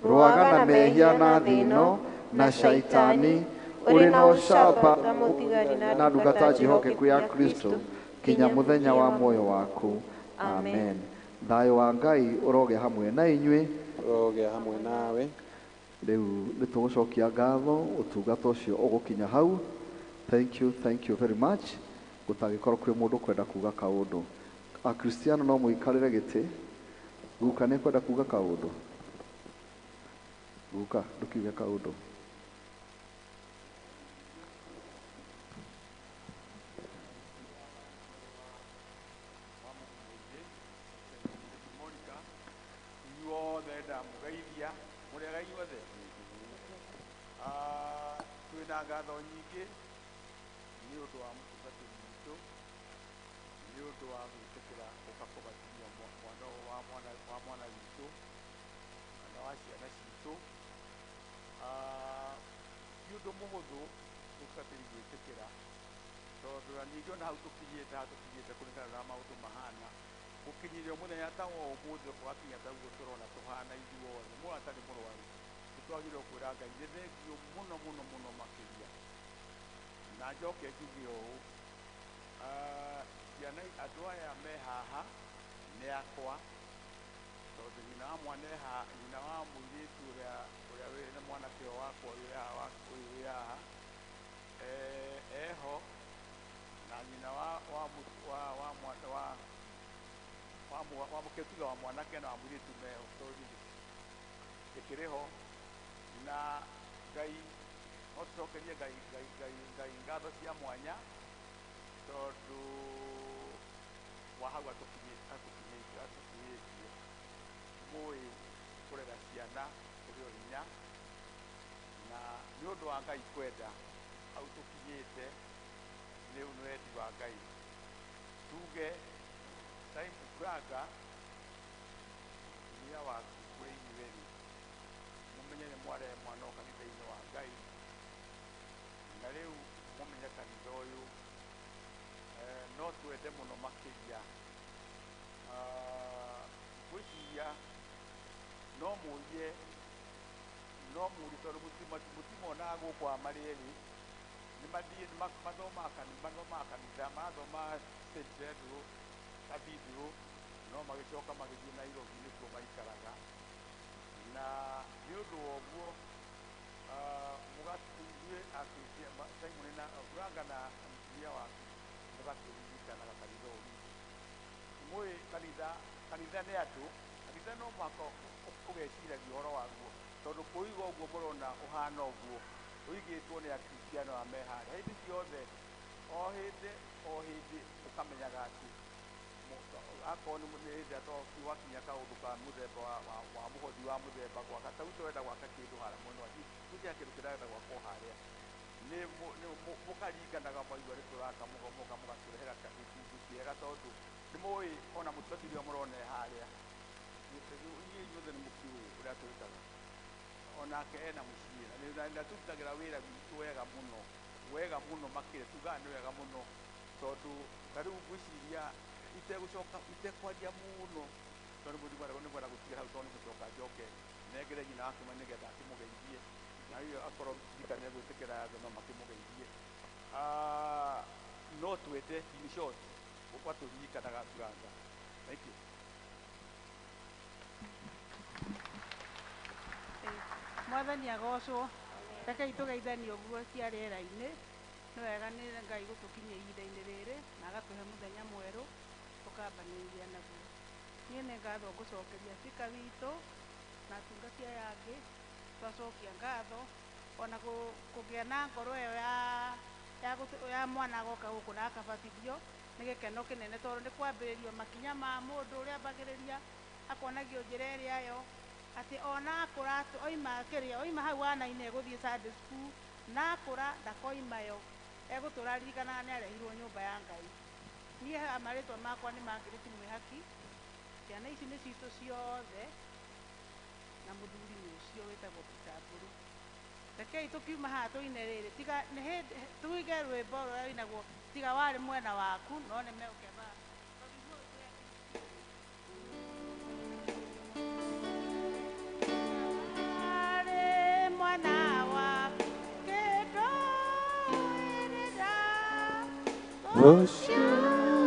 rwaga na mehia na thĩ ĩno na shaitani, ũrĩ na ũcamba na ndungata njihokeku ya Kristo kinya mũthenya wa muoyo waku. Amen. Thayũ wa Ngai ũroge hamwe na inyuĩ, ũroge hamwe nawe. Rĩu nĩ tũgũcokia ngatho ũtungata ũcio ũgũkinya hau. Thank you very much. Gũtangĩkorwo kwĩ mũndũ kwenda kuga kaũndũ. Akristiano no mũikarĩre gĩtĩ. Guka nĩ kwenda kuga kaũndũ. Guka ndũkiuge kaũndũ. Twĩna ngatho nyingĩ nĩ ũndũ wa mũtungatĩri witũ, nĩ ũndũ wa gwĩtĩkĩra gũka kũbatithia mwana witũ kana wa ciana citũ. Ti ũndũ mũhũthũ mũtungatĩri gwĩtĩkĩra, tondũ na ningĩ ona hau tũkinyĩte kũringana na maũndũ mahana, gũkinyĩria mũthenya ta wa ũmũthĩ gwakinya ta ũguo tũrona tũhana ithuothe, mũndũ atarĩ mũrwaru nĩtwagĩrĩirwo kwĩra Ngai nĩ thengio mũno makĩria. Na njoke njuge ũũ, ciana andũ aya me haha nĩ akwa, tondũ nyina wa mwana nyina wa mũirĩtu ũrĩa wĩ na mwanake ũyũ wakwa ũyũ wĩ haha eho, na nyina wa mũketuga wa mwanake na wa mũirĩtu meho, tondũ ĩkĩrĩho. Na Ngai no tũcokerie Ngai ngatho cia mwanya, tondũ wa hau atũkinyĩtie. Mũĩ kũrera ciana kũrĩ o hinya, na nĩ ũndũ wa Ngai kwenda hau tũkinyĩte, nĩ wendi wa Ngai. Tuge Simon Braga mũtumia waku kũrĩ inyuĩ rĩ, mũmenye nĩ mwarehe mwana o kanitha-inĩ wa Ngai, na rĩu mũmenye kanitha ũyũ no twende mũno makĩria. Ngwĩciria no mũrie tondũ mũtimonaga gũkũ marĩ erĩ, nĩ mathiĩ mathomaga kanitha, marathoma St. Pedro Cathedral, no magĩcoka magĩthiĩ Nairobi nĩkuo maikaraga. Na nĩ ũndũ wa ũguo mũgatũire Simon na Braga na mũtumia waku mũgatũririkanaga kanitha ũyũ. Mũĩ kanitha nĩ andũ, kanitha no mũhaka ũgeciragia ũhoro waguo, tondũ kũiga ũguo mũrona ũhana ũguo ũigĩtwo nĩ akristiano a me harĩa hĩndĩ ciothe, o hĩndĩ ũkamenyaga atĩ akorwo nĩ hĩndĩ ĩrĩa wakinya kaũndũ ka mũthemba wa mũhothi wa mũthemba gwaka, ta ũcio wenda gwaka kĩndũ harĩa mwena wa gũkĩra kĩndũ kĩrenda gwakwo harĩa, mũkaringanaga maigua nĩ tũraka mũgomoka mũgatũrehera gĩcunjĩ kĩega, tondũ nĩ mũĩ ona mũtungatĩri ũrĩa mũrona harĩa inyuothe nĩ mũkiũĩ ũrĩa tũrutaga, onake ena mũciĩ na tũrutagĩra wĩra witũ wega mũno makĩria, tugaga nĩ wega mũno, tondũ ta rĩu ngwĩciria itekwaria mũno, tondũ nĩ mwenda gũtiga hau, tondũ nĩ gũcoka njoke nengere nyina wa kĩmani nĩgetha akĩmũgeithie, na hiyo akorwo ndirikane gwĩtĩkĩra thĩ no makĩmũgeithie. No twende in short gũkwa tũririkanaga Braga. Thank you. Mwathani agocwo, rekei tũgeithanie ũguo cia rĩera-inĩ. Nĩ wega nĩ Ngai gũtũkinyia ihinda-inĩ rĩrĩ na agatũhe mũthenya mwerũ tũkambanĩrĩria naguo. Niĩ nĩ ngatho ngũcokeria cika witũ na atungati aya angĩ, twacokia ngatho ona kũgĩa na ngoro ĩyo ya mwana agoka gũkũ na akabatithio nĩ gĩkeno kĩnene, tondũ nĩ kwambĩrĩrio makinya ma mũndũ ũrĩa ambagĩrĩria akonagio njĩra ĩrĩa yo, atĩ ona akũra oima hau wana-inĩ egũthiĩ Sunday school, na akũra ndakoima yo, egũtũra ririkanaga nĩ arehirwo nyũmba ya Ngai. Niĩ marĩtwa makwa nĩ Margaret Mwĩhaki, ciana ici nĩ citũ ciothe na muthuri ucio witagwo Peter Mburu. Rekei tukiuma haha tuine riri tiga tuige rwimbo ruria winagwo tiga wari mwena waku no nĩ megũkeba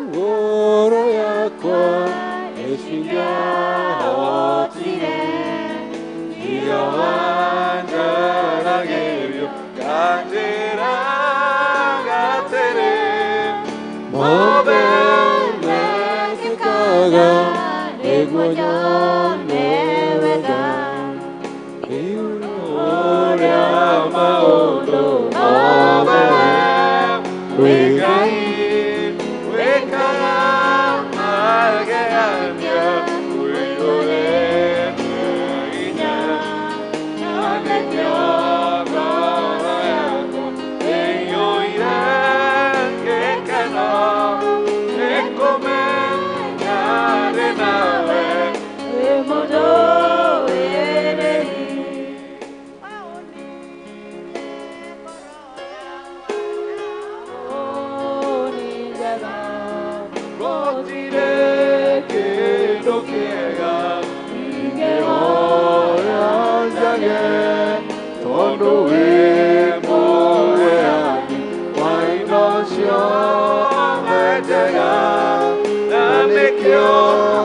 ngoro yakwa ĩcinyahotire iyo wanjaragĩrio kanjĩra gatĩrĩ mobe mekĩkaga nĩguo nyone wega ũrĩa maũndũ mobe wĩ Ngai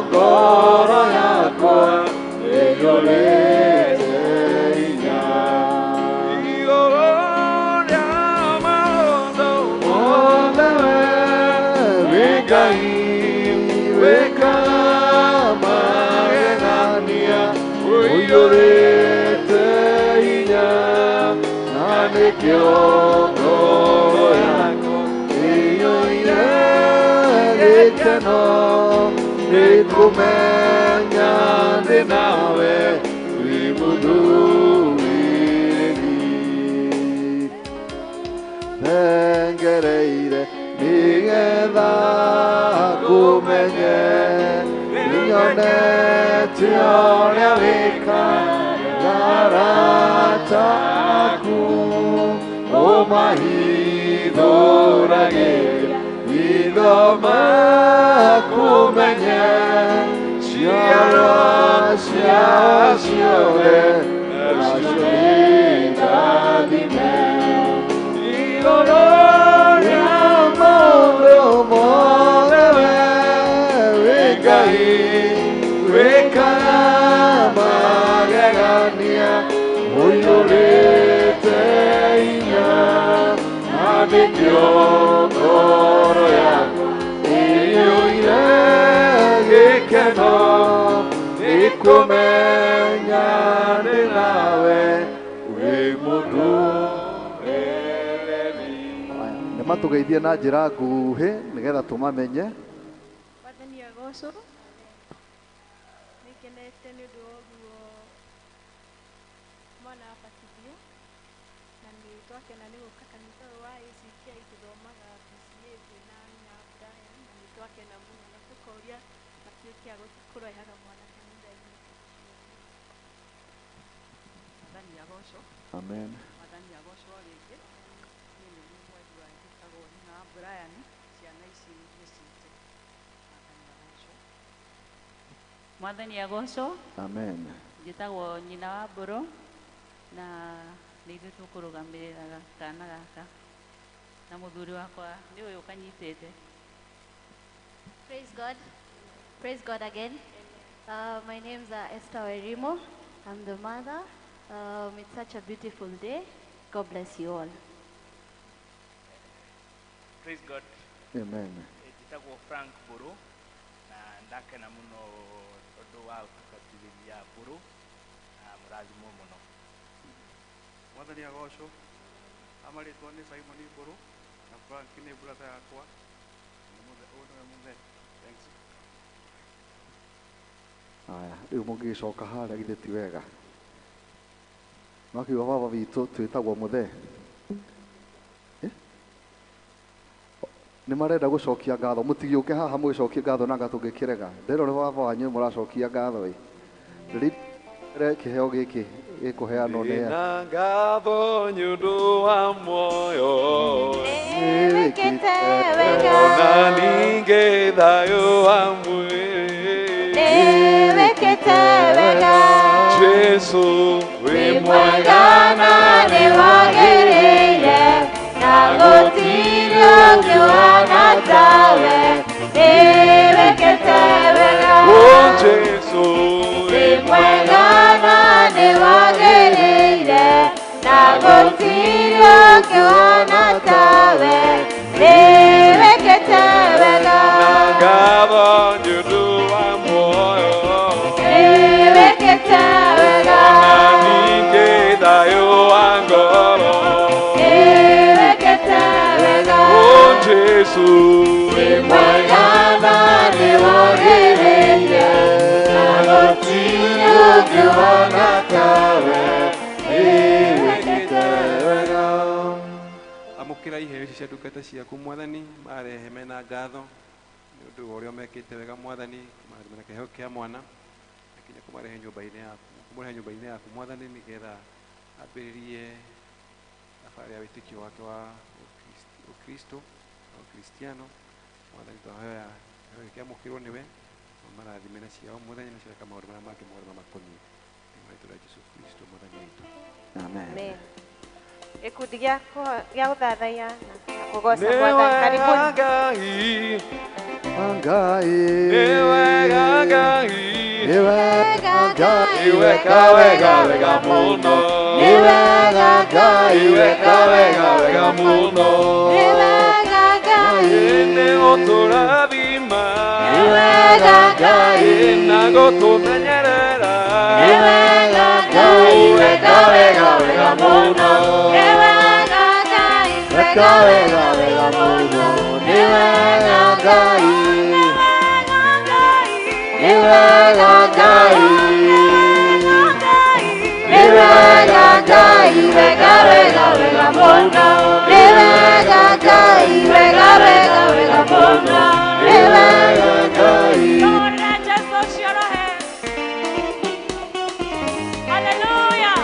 ngoro yakwa ĩiyũrĩte hinya igũrũ rĩa maũndũ mothe wĩ Ngai wĩkaga magegania ũiyũrĩte hinya na nĩkĩo ngoro yakwa ĩiyũire gĩkeno nĩkũmenya ndĩ nawe wĩ mũndũ wĩrĩ ndengereire nĩgetha ngũmenye nĩnyonete ũrĩa wĩkaga arata aku ũmahithũragĩria ithoma kumenya ciara ciao ciothe nacio nĩndathime igũrũ rĩa maũndũ mothe wĩ Ngai wĩkaga magegania ũiyũrĩte hinya na nĩkĩo ngoro yakwa ĩiyũire gĩkeno nĩkũmenya ndĩ nawe wĩ mũndũ wĩrĩ. Nĩmatũgeithie na njĩra nguhĩ nĩgetha tũmamenye. Wathani agocwo nĩkenete nĩ ũndũ wa ũguo mwana abatithio na nĩ twakena nĩ gũka kanitha ũyũ wa ACK tũthomaga PCA twĩna nyina Brian na nĩ twakena mũno na tũkoria matuĩke a kũrehaga mwana kanitha-inĩ. Wathani agocwo. Amen. Wathani agocwo rĩngĩ niĩ nĩ mwendi wa njĩtagwo nyina Brian ciana ici nĩ citũ. Mwathani agocwo. Amen. Njĩtagwo nyina wa Mbũrũ na nĩ ithuĩ tũkũrũgamĩrĩra kana gaka na mũthuri wakwa nĩ ũyũ kanyitĩte. Praise God. Praise God again. My name's Esther Werimo. I'm the mother. It's such a beautiful day. God bless you all. Praise God. Amen. Njĩtagwo Frank Mbũrũ na ndakena mũno tondũ wa ũtungatĩrĩria Mbũrũ na mũrathimwo mũno. Mwathani agocwo. Amarĩtwo nĩ Simon Mbũrũ na Frank nĩ brother yakwa. Thanks. Aya, rĩu mũngĩcoka harĩa githĩ ti wega. Makiuga baba witũ twĩtagwo mũthee. Nĩ marenda gũcokia ngatho mũtigĩũke haha mũgĩcokie ngatho na ngatũngĩkĩrega. Ndĩrore baba wanyu mũracokia ngatho ĩ. kĩheo gĩkĩ gĩkũheanwo nĩ na ngatho nyũndũ wa muoyo Nĩwĩkĩte wega na ningĩ thayũ wa mwĩrĩ Nĩwĩkĩte wega Jesu wĩ mwega na nĩwagĩrĩire na gũtirĩ ũngĩ ũhana tawe Nĩwĩkĩte wega Jesu wĩ mwega na nĩwagĩrĩire na gũtirĩ ũngĩ ũhana tawe Nĩwĩkĩte wega ngatho nyũndũ wa muoyo Nĩwĩkĩte wega na ningĩ thayũ wa ngoro Nĩwĩkĩte wega Jesu wĩ mwega na nĩwagĩrĩire na gũtirĩ ũngĩ ũhana tawe Nĩwĩkĩte wega amũkĩra iheo ici cia ndungata ciaku mwathani marehe mena ngatho nĩ ũndũ wa ũrĩa mekĩte wega mwathani kũmarehe kĩheo kĩa mwana akinya kũmarehe nyũmba-inĩ yaku kũmarehe nyũmba-inĩ yaku mwathani nĩgetha ambĩrĩrie thabarĩ ya wĩtĩkio wake wa ũkristo na ũkristiano mwathani twahoya kĩheo kĩamũkĩrwo nĩwe marathime na ciao mwathani na ciaka maũndũ marĩa mangĩ mothe mamakoniĩ thĩinĩ wa rĩĩtwa rĩa Jesũ Kristo mwathani witũ Amen. Gĩkundi gĩa gũthathaiya na kũgoca Mwathani karibuni Ngai nĩ wega Ngai nĩ wega Ngai nĩ wega wega wega mũno Nĩ wega Ngai nĩ wega wega wega mũno Nĩ wega Ngai nĩ gũtũrathima Nĩ wega Ngai na gũtũmenyerera Nĩ wega Ngai wega wega wega mũno Nĩ wega Ngai wega wega wega mũno Nĩ wega Ngai Nĩ wega Ngai Nĩ wega Ngai wega wega wega mũno Nĩ wega Ngai wega wega wega mũno Nĩ wega Ngai Hallelujah.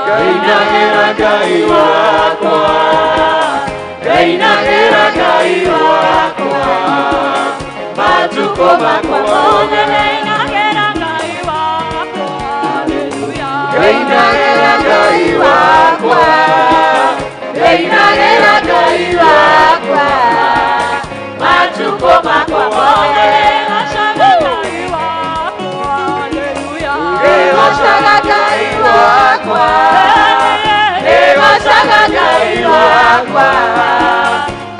Gainagĩra Ngai wakwa Gainagĩra Ngai wakwa matukũ makwa mothe Gainagĩra Ngai wakwa. Hallelujah. Gainagĩra Ngai wakwa Gainagĩra Ngai wakwa matukũ makwa mothe Gainagĩra Ngai wakwa. Gainagĩra Ngai wakwa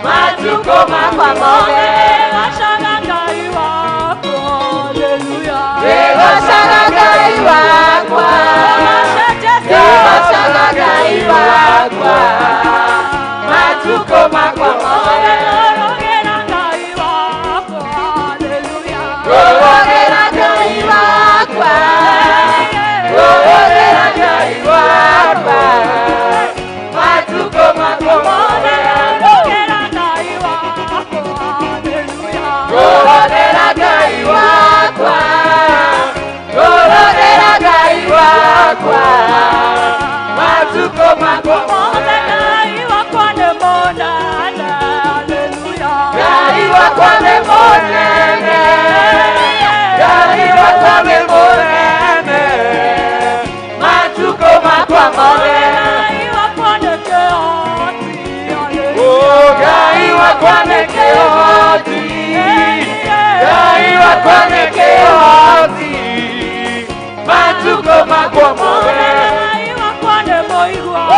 matukũ makwa mothe Gainagĩra Ngai wakwa. Hallelujah. Gainagĩra Ngai wakwa Gainagĩra Ngai wakwa matukũ makwa mothe Gainagĩra Ngai wakwa. Hallelujah. Gainagĩra Ngai wakwa Gainagĩra Ngai wakwa matukũ makwa mothe Gainagĩra Ngai wakwa. Hallelujah. Gainagĩra Ngai wakwa Gainagĩra Ngai wakwa matukũ makwa mothe Ngai wakwa nĩ mũnene. Hallelujah. Ngai wakwa nĩ mũnene Ngai wakwa nĩ mũnene matukũ makwa mothe Ngai wakwa nĩ kĩhoti. Oh, Ngai wakwa nĩ kĩhoti Ngai wakwa nĩ kĩhoti matukũ makwa mothe Ngai wakwa nĩ mũiguana.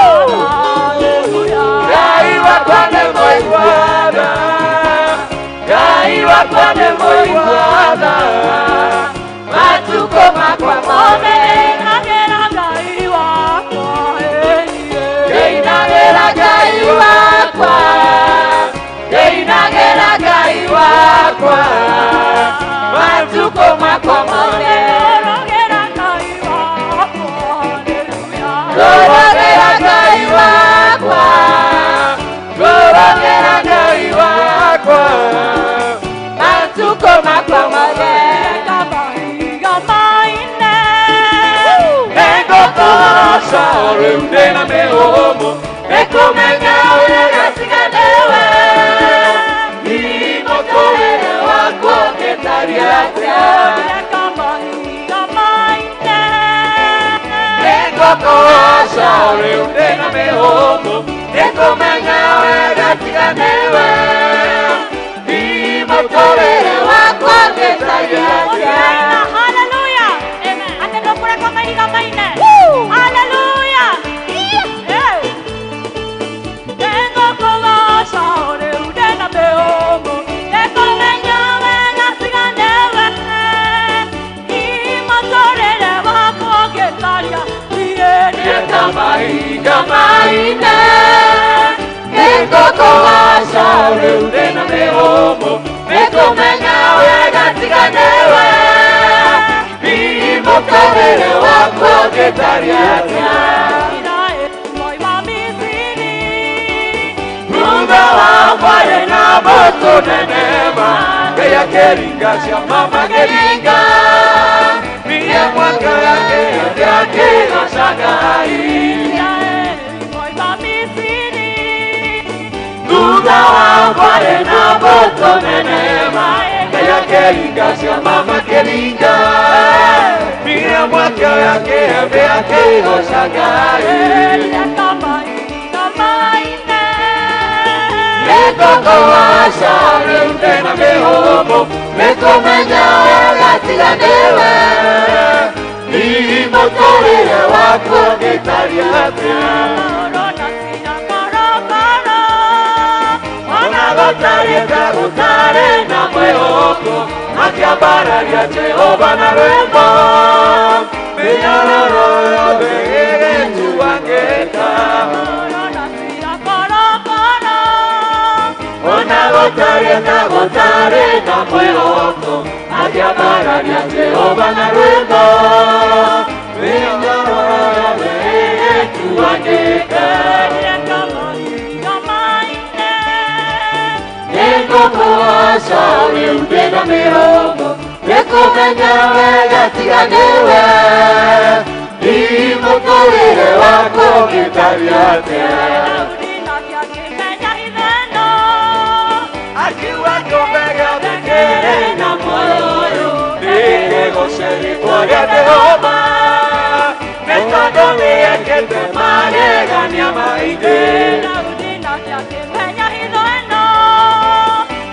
Hallelujah. Ngai wakwa nĩ mũiguana Ngai wakwa nĩ mũiguana matukũ makwa mothe Gainagĩra Ngai wakwa. Gainagĩra Ngai wakwa Gainagĩra Ngai wakwa matukũ makwa mothe ngorogera Ngai wakwa, ngorogera Ngai wakwa, matukũ makwa mothe mahiga maine nĩngũkũgoca rĩu ndĩna mĩhũmũ, nĩkũmenya wega tiga nĩwe, hihi mũtũrĩre wakwa ũngĩtariĩ atĩa. mahiga maine nĩngũkũgoca rĩu ndĩna mĩhũmũ, nĩkũmenya wega tiga nĩwe, hihi mũtũrĩre wakwa ũngĩtariĩ atĩa. Hallelujah. Amen. Ate no kureka mahiga maine. Hallelujah. Tengo kugoca rĩu ndĩna mĩhũmũ, nĩkũmenya wega tiga nĩwe, hihi mũtũrĩre wakwa ũngĩtariĩ Nieta mahiga maine, nĩngũkũgoca rĩu ndĩna mĩhũmũ, nĩkũmenya wega tiga nĩwe, hihi mũtũrĩre wakwa ũngĩtariĩ atĩa. Thutha wa mwarĩ na mbũtũ nene ma, Ngai akĩringa ciama makĩringa, Mia mwaka yake yote akĩgoca Ngai. Thutha wa mwarĩ na mbũtũ nene ma, Ngai akĩringa ciama makĩringa, Mia mwaka yake yote akĩgoca Ngai. Nĩngũkũgoca rĩu ndĩna mĩhũmũ, nĩkũmenya wega tiga nĩwe, hihi mũtũrĩre wakwa ũngĩtariĩ atĩa. Ona gũtariĩ ta gũtarĩ na mwĩhoko, akĩambararia Jehova na rwĩmbo, mĩnyororo yothe ĩgĩtuangĩka. Ona gũtariĩ ta gũtarĩ na mwĩhoko, akĩambararia Jehova na rwĩmbo, mĩnyororo yothe ĩgĩtuangĩka. Nĩngũkũgoca rĩu ndĩna mĩhũmũ, nĩkũmenya wega tiga nĩwe, hihi mũtũrĩre wakwa ũngĩtariĩ atĩa. Akiuga kĩũmbe gĩothe kĩrĩ na muoyo ũyũ, nĩkĩgoce rĩĩtwa rĩa Jehova, nĩ tondũ nĩekĩte magegania maingĩ.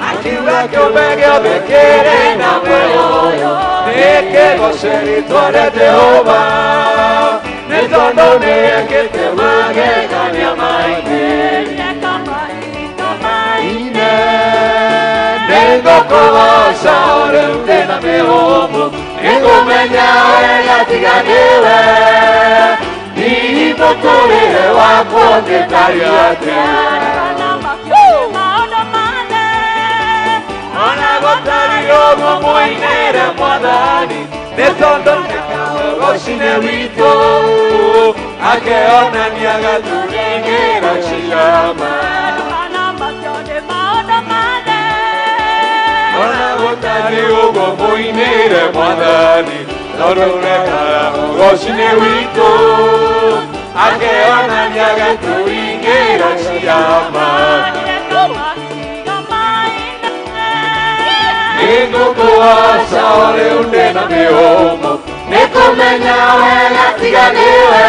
Akiuga kĩũmbe gĩothe kĩrĩ na muoyo ũyũ, nĩkĩgoce rĩĩtwa rĩa Jehova, nĩ tondũ nĩekĩte magegania maingĩ. Nĩngũkũgoca rĩu ndĩna mĩhũmũ, nĩkũmenya wega tiga nĩwe, hihi mũtũrĩre wakwa ũngĩtariĩ atĩa. Ona gũtariĩ ũguo mũinĩre Mwathani, nĩ tondũ nĩkamũgoci-inĩ witũ, akeonania gatũringĩra ciama. Ona gũtariĩ ũguo mũinĩre Mwathani, tondũ nĩkamũgoci-inĩ witũ, akeonania gatũringĩra ciama. Nĩngũkũgoca rĩu ndĩna mĩhũmũ, nĩkũmenya wega tiga nĩwe,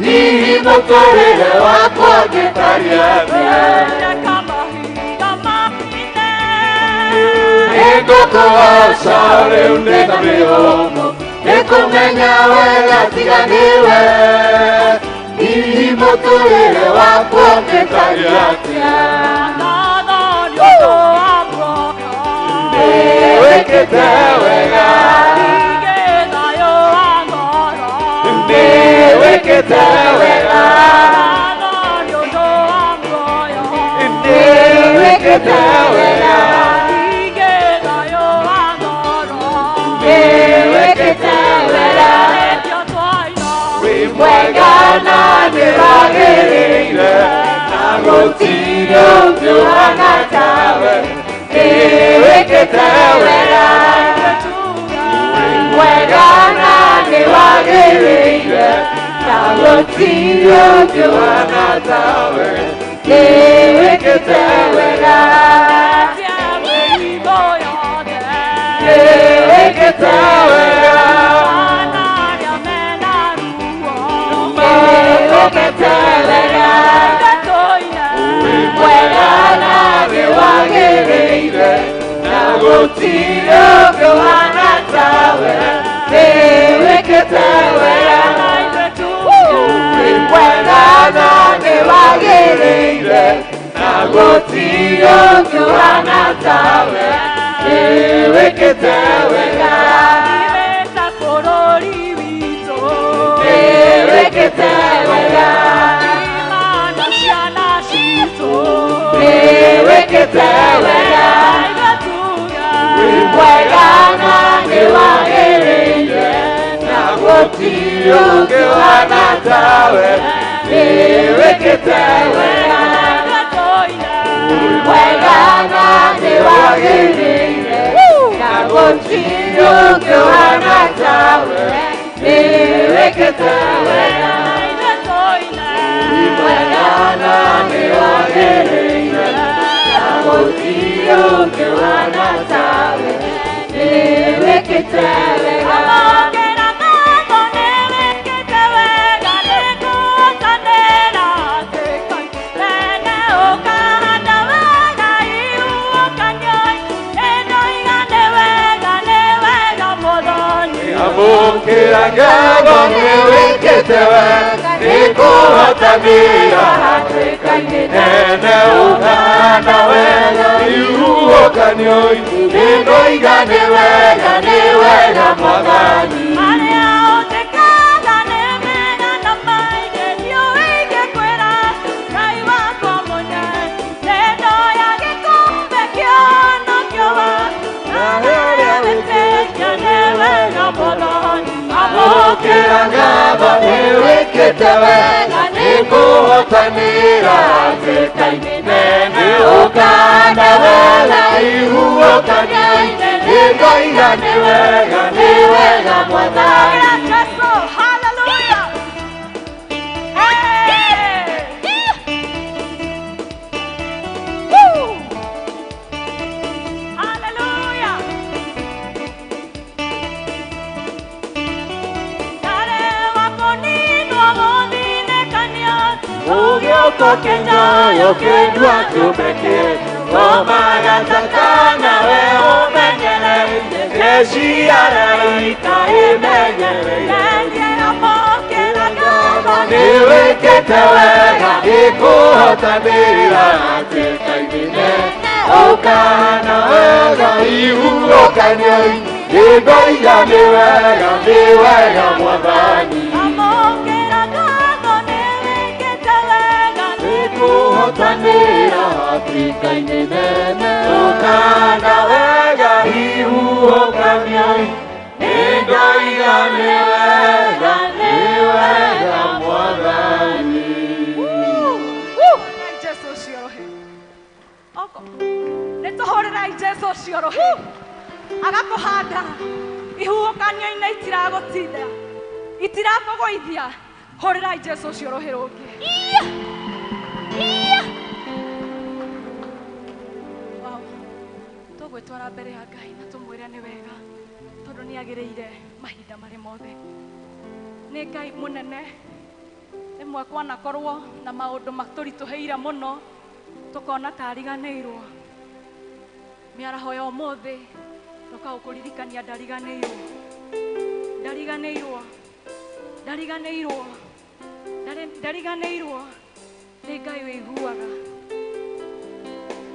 hihi mũtũrĩre wakwa ũngĩtariĩ atĩa. Nĩngũkũgoca rĩu ndĩna mĩhũmũ, nĩkũmenya wega tiga nĩwe, hihi mũtũrĩre wakwa ũngĩtariĩ atĩa. Nĩwĩkĩte wega, nĩwĩkĩte wega, nĩwĩkĩte wega, nĩwĩkĩte wega, wĩ mwega wegana nĩ wagĩrĩire na gũtirĩ ũngĩ ũhana tawe wĩkĩte wega wegana nĩ wagĩrĩire na gũtirĩ ũngĩ ũhana tawe wĩkĩte wega wĩkĩte wega wĩkĩte wega wegana nĩ wagĩrĩire na gũtirĩ ũngĩ ũhana tawe wĩkĩte wega wegana nĩ wagĩrĩire na gũtirĩ ũngĩ ũhana tawe wĩkĩte wega wĩkĩte wega wĩkĩte wega wegana nĩ wagĩrĩire na gũtirĩ ũngĩ ũhana tawe wĩkĩte wega wegana nĩ wagĩrĩire na gũtirĩ ũngĩ ũhana tawe wĩkĩte wega wegana nĩ wagĩrĩire na gũtirĩ ũngĩ ũhana tawe wĩkĩte wega Amukĩra ngatho nĩ wĩkĩte wega nĩ kũhotanĩra hatĩka-inĩ nene ũkahanda wega ihuhũkanio-inĩ nĩndoiga nĩ wega Mwathani Amukĩra ngatho nĩ wĩkĩte wega nĩ kũhotanĩra hatĩka-inĩ nene ũkahanda wega ihuhũkanio-inĩ nĩndoiga nĩ wega Mwathani Kenya yokendwa tumeke Omagataka we umenyere Jeshi araika imenyere Niwekete wega ikuhotanira hatĩka-inĩ nene Ũkahanda wega ihuhũkanio-inĩ nĩndoiga nĩ wega Mwathani Kuhotanĩra hatĩka-inĩ nene Ũkahanda wega ihuhũkanio-inĩ nĩndoiga nĩ wega Mwathani Jesũ ciorohe nĩtũhũrĩrai Jesũ ciorohe agakũhanda ihuhũkanio-inĩ itiragũtinda itirakũgũithia hũrĩrai Jesũ ciorohe rũngĩ Tũgwĩtwara mbere ya Ngai na tũmwĩre nĩ wega tondũ nĩ agĩrĩire mahinda marĩ mothe nĩ Ngai mũnene rĩmwe kwanakorwo na maũndũ matũritũhĩire mũno tũkona ta ariganĩirwo mĩaraho ya ũmũthĩ tũkaũkũririkania ndariganĩirwo nĩ Ngai wĩiguaga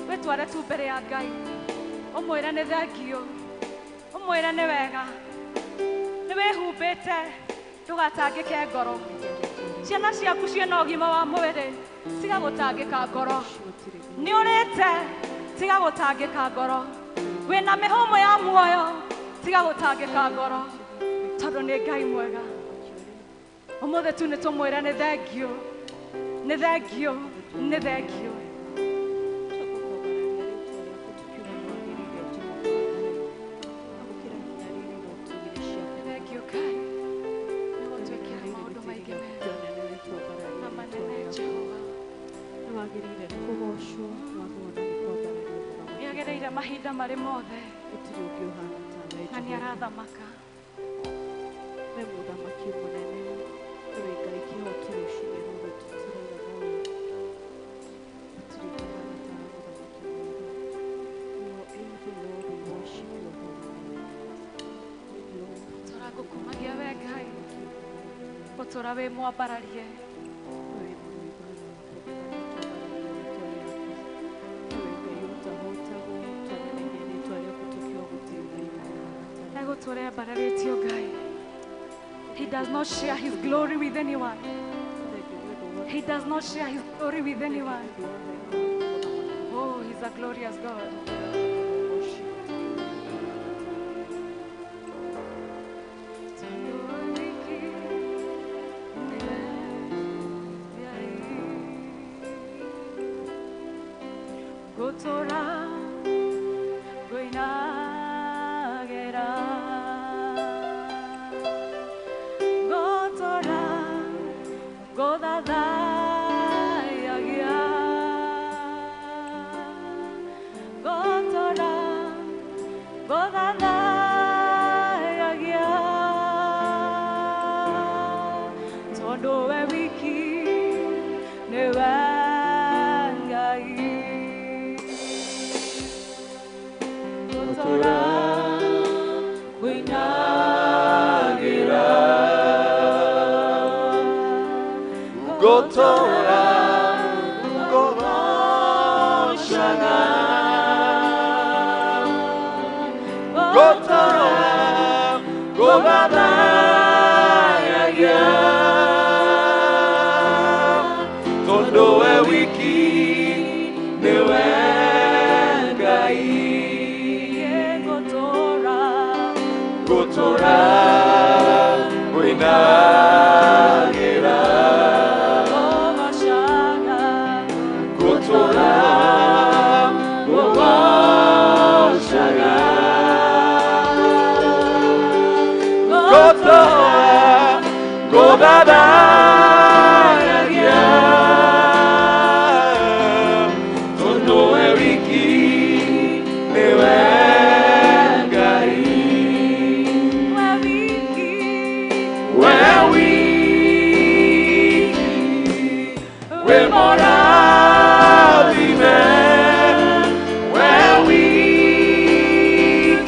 wĩtware tu mbere ya Ngai ũmwĩre nĩ thengio ũmwĩre nĩ wega nĩ wĩhumbĩte ndũgatangĩke ngoro ciana ciaku ciĩna ũgima wa mwĩrĩ tiga gũtangĩka ngoro nĩ ũrĩte tiga gũtangĩka ngoro wĩna mĩhũmũ ya muoyo tiga gũtangĩka ngoro tondũ nĩ Ngai mwega Ũmũthĩ tu nĩ tũmwĩra nĩ thengiũ, nĩ thengiũ, nĩ thengiũ. Thengiũ Ngai nĩ gũtwĩkĩra maũndũ maingĩ mega na manene Jehova. Nĩ agereire mahinda marĩ mothe na nĩ arathamaka. Tũragũkumagia we Ngai, gũtũra wĩ mwambararie. Egũtũra ambararĩtio Ngai. He does not share his glory with anyone. He does not share his glory with anyone. Oh, he's a glorious God. Gotora, goinagera. Gotora, godadayagia. Gotora, godadayagia. Tondo we wiki ne wangai. Gotora, goinagera. Gotora, gogoshana. Gotora, godadayagia. Tondo we wiki ne wangai. Gotora, goinagera. Gotora, gogoshana. Gotora, godadayagia. Tondo we wiki ne wangai. We're more men. We're weak.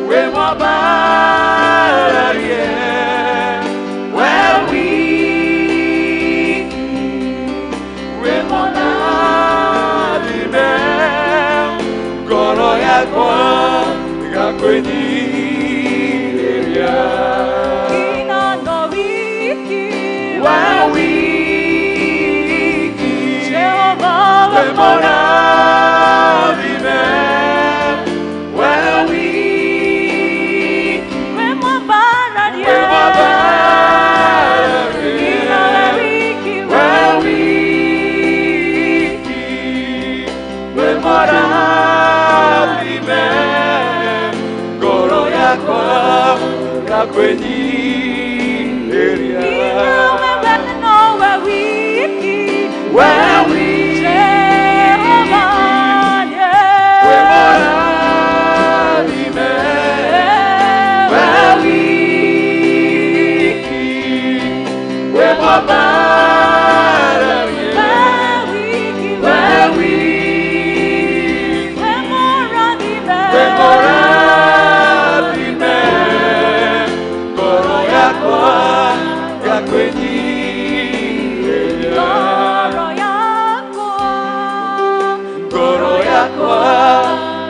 We're more bad, yeah. We're weak. We're more men. Goro ya kwa gakweni ya. Ina no wiki. We're weak. We're more men. We're weak. We're more bad, yeah. We're more bad, yeah. We're weak. We're more men. Goro ya kwa gakweni area. We're weak. We're weak.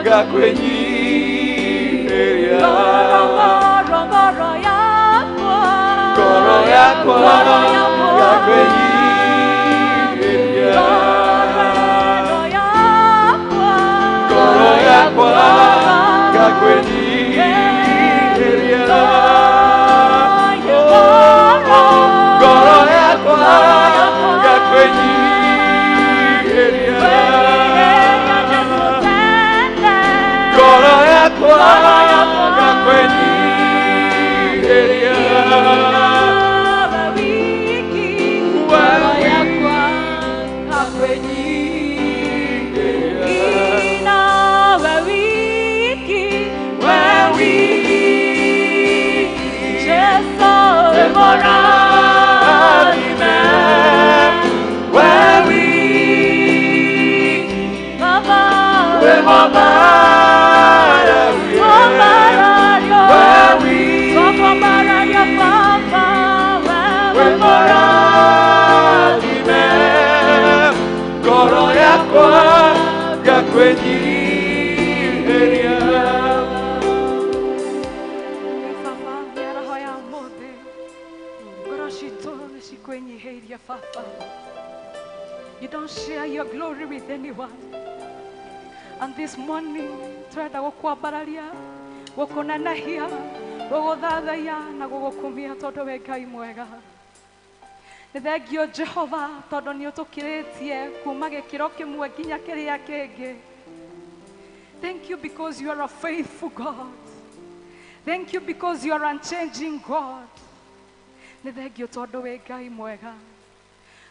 Gakweni area. Goro yakwa gakweni area. Goro yakwa gakweni area. mũrathime we ngoro yakwa ngakwenyiheria. Baba, mĩaraho ya ũmũthĩ ngoro citũ nĩcikwĩnyihĩirie Baba. You don't share your glory with anyone. And this morning turenda gũkwambararia, gũkũnenehia, gũgũthathaiya na gũgũkumia tondũ wĩ Ngai mwega. Nĩ thengio Jehova tondũ nĩ ũtũkĩrĩtie kuma gĩkĩro kĩmwe nginya kĩrĩa kĩngĩ. Thank you because you are a faithful God. Thank you because you are unchanging God. Nĩ thengio tondũ wĩ Ngai mwega.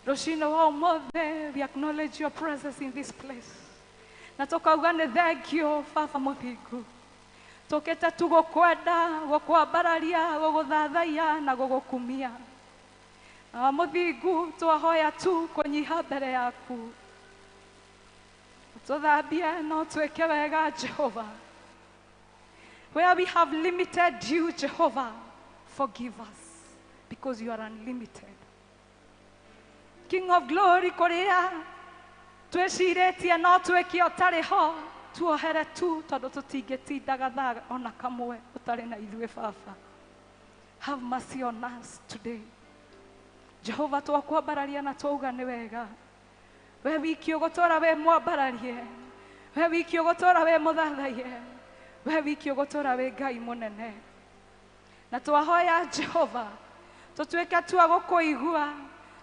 Rũciinĩ wa ũmũthĩ, we acknowledge your presence in this place. Na tũkauga nĩ thengio Baba mũthingu. Tũkĩte tu gũkwenda, gũkwambararia, gũgũthathaiya na gũgũkumia. Na mũthingu twahoya tu kũnyiha mbere yaku. Tũthambie no twĩke wega Jehova. Where we have limited you Jehovah, forgive us because you are unlimited. King of glory, kũrĩa twĩcirĩtie no twĩke ũtarĩ ho, tuohere tu tondũ tũtingĩtindaga thaa ona kamwe ũtarĩ na ithuĩ Baba. Have mercy on us today. Jehova, twakwambararia na twauga nĩ wega. We wiki ũgũtũũra wĩ mwambararie, we wiki ũgũtũũra wĩ mũthathaiye, we wiki ũgũtũũra wĩ Ngai mũnene. Na twahoya Jehova, tũtuĩke tu a gũkũigua,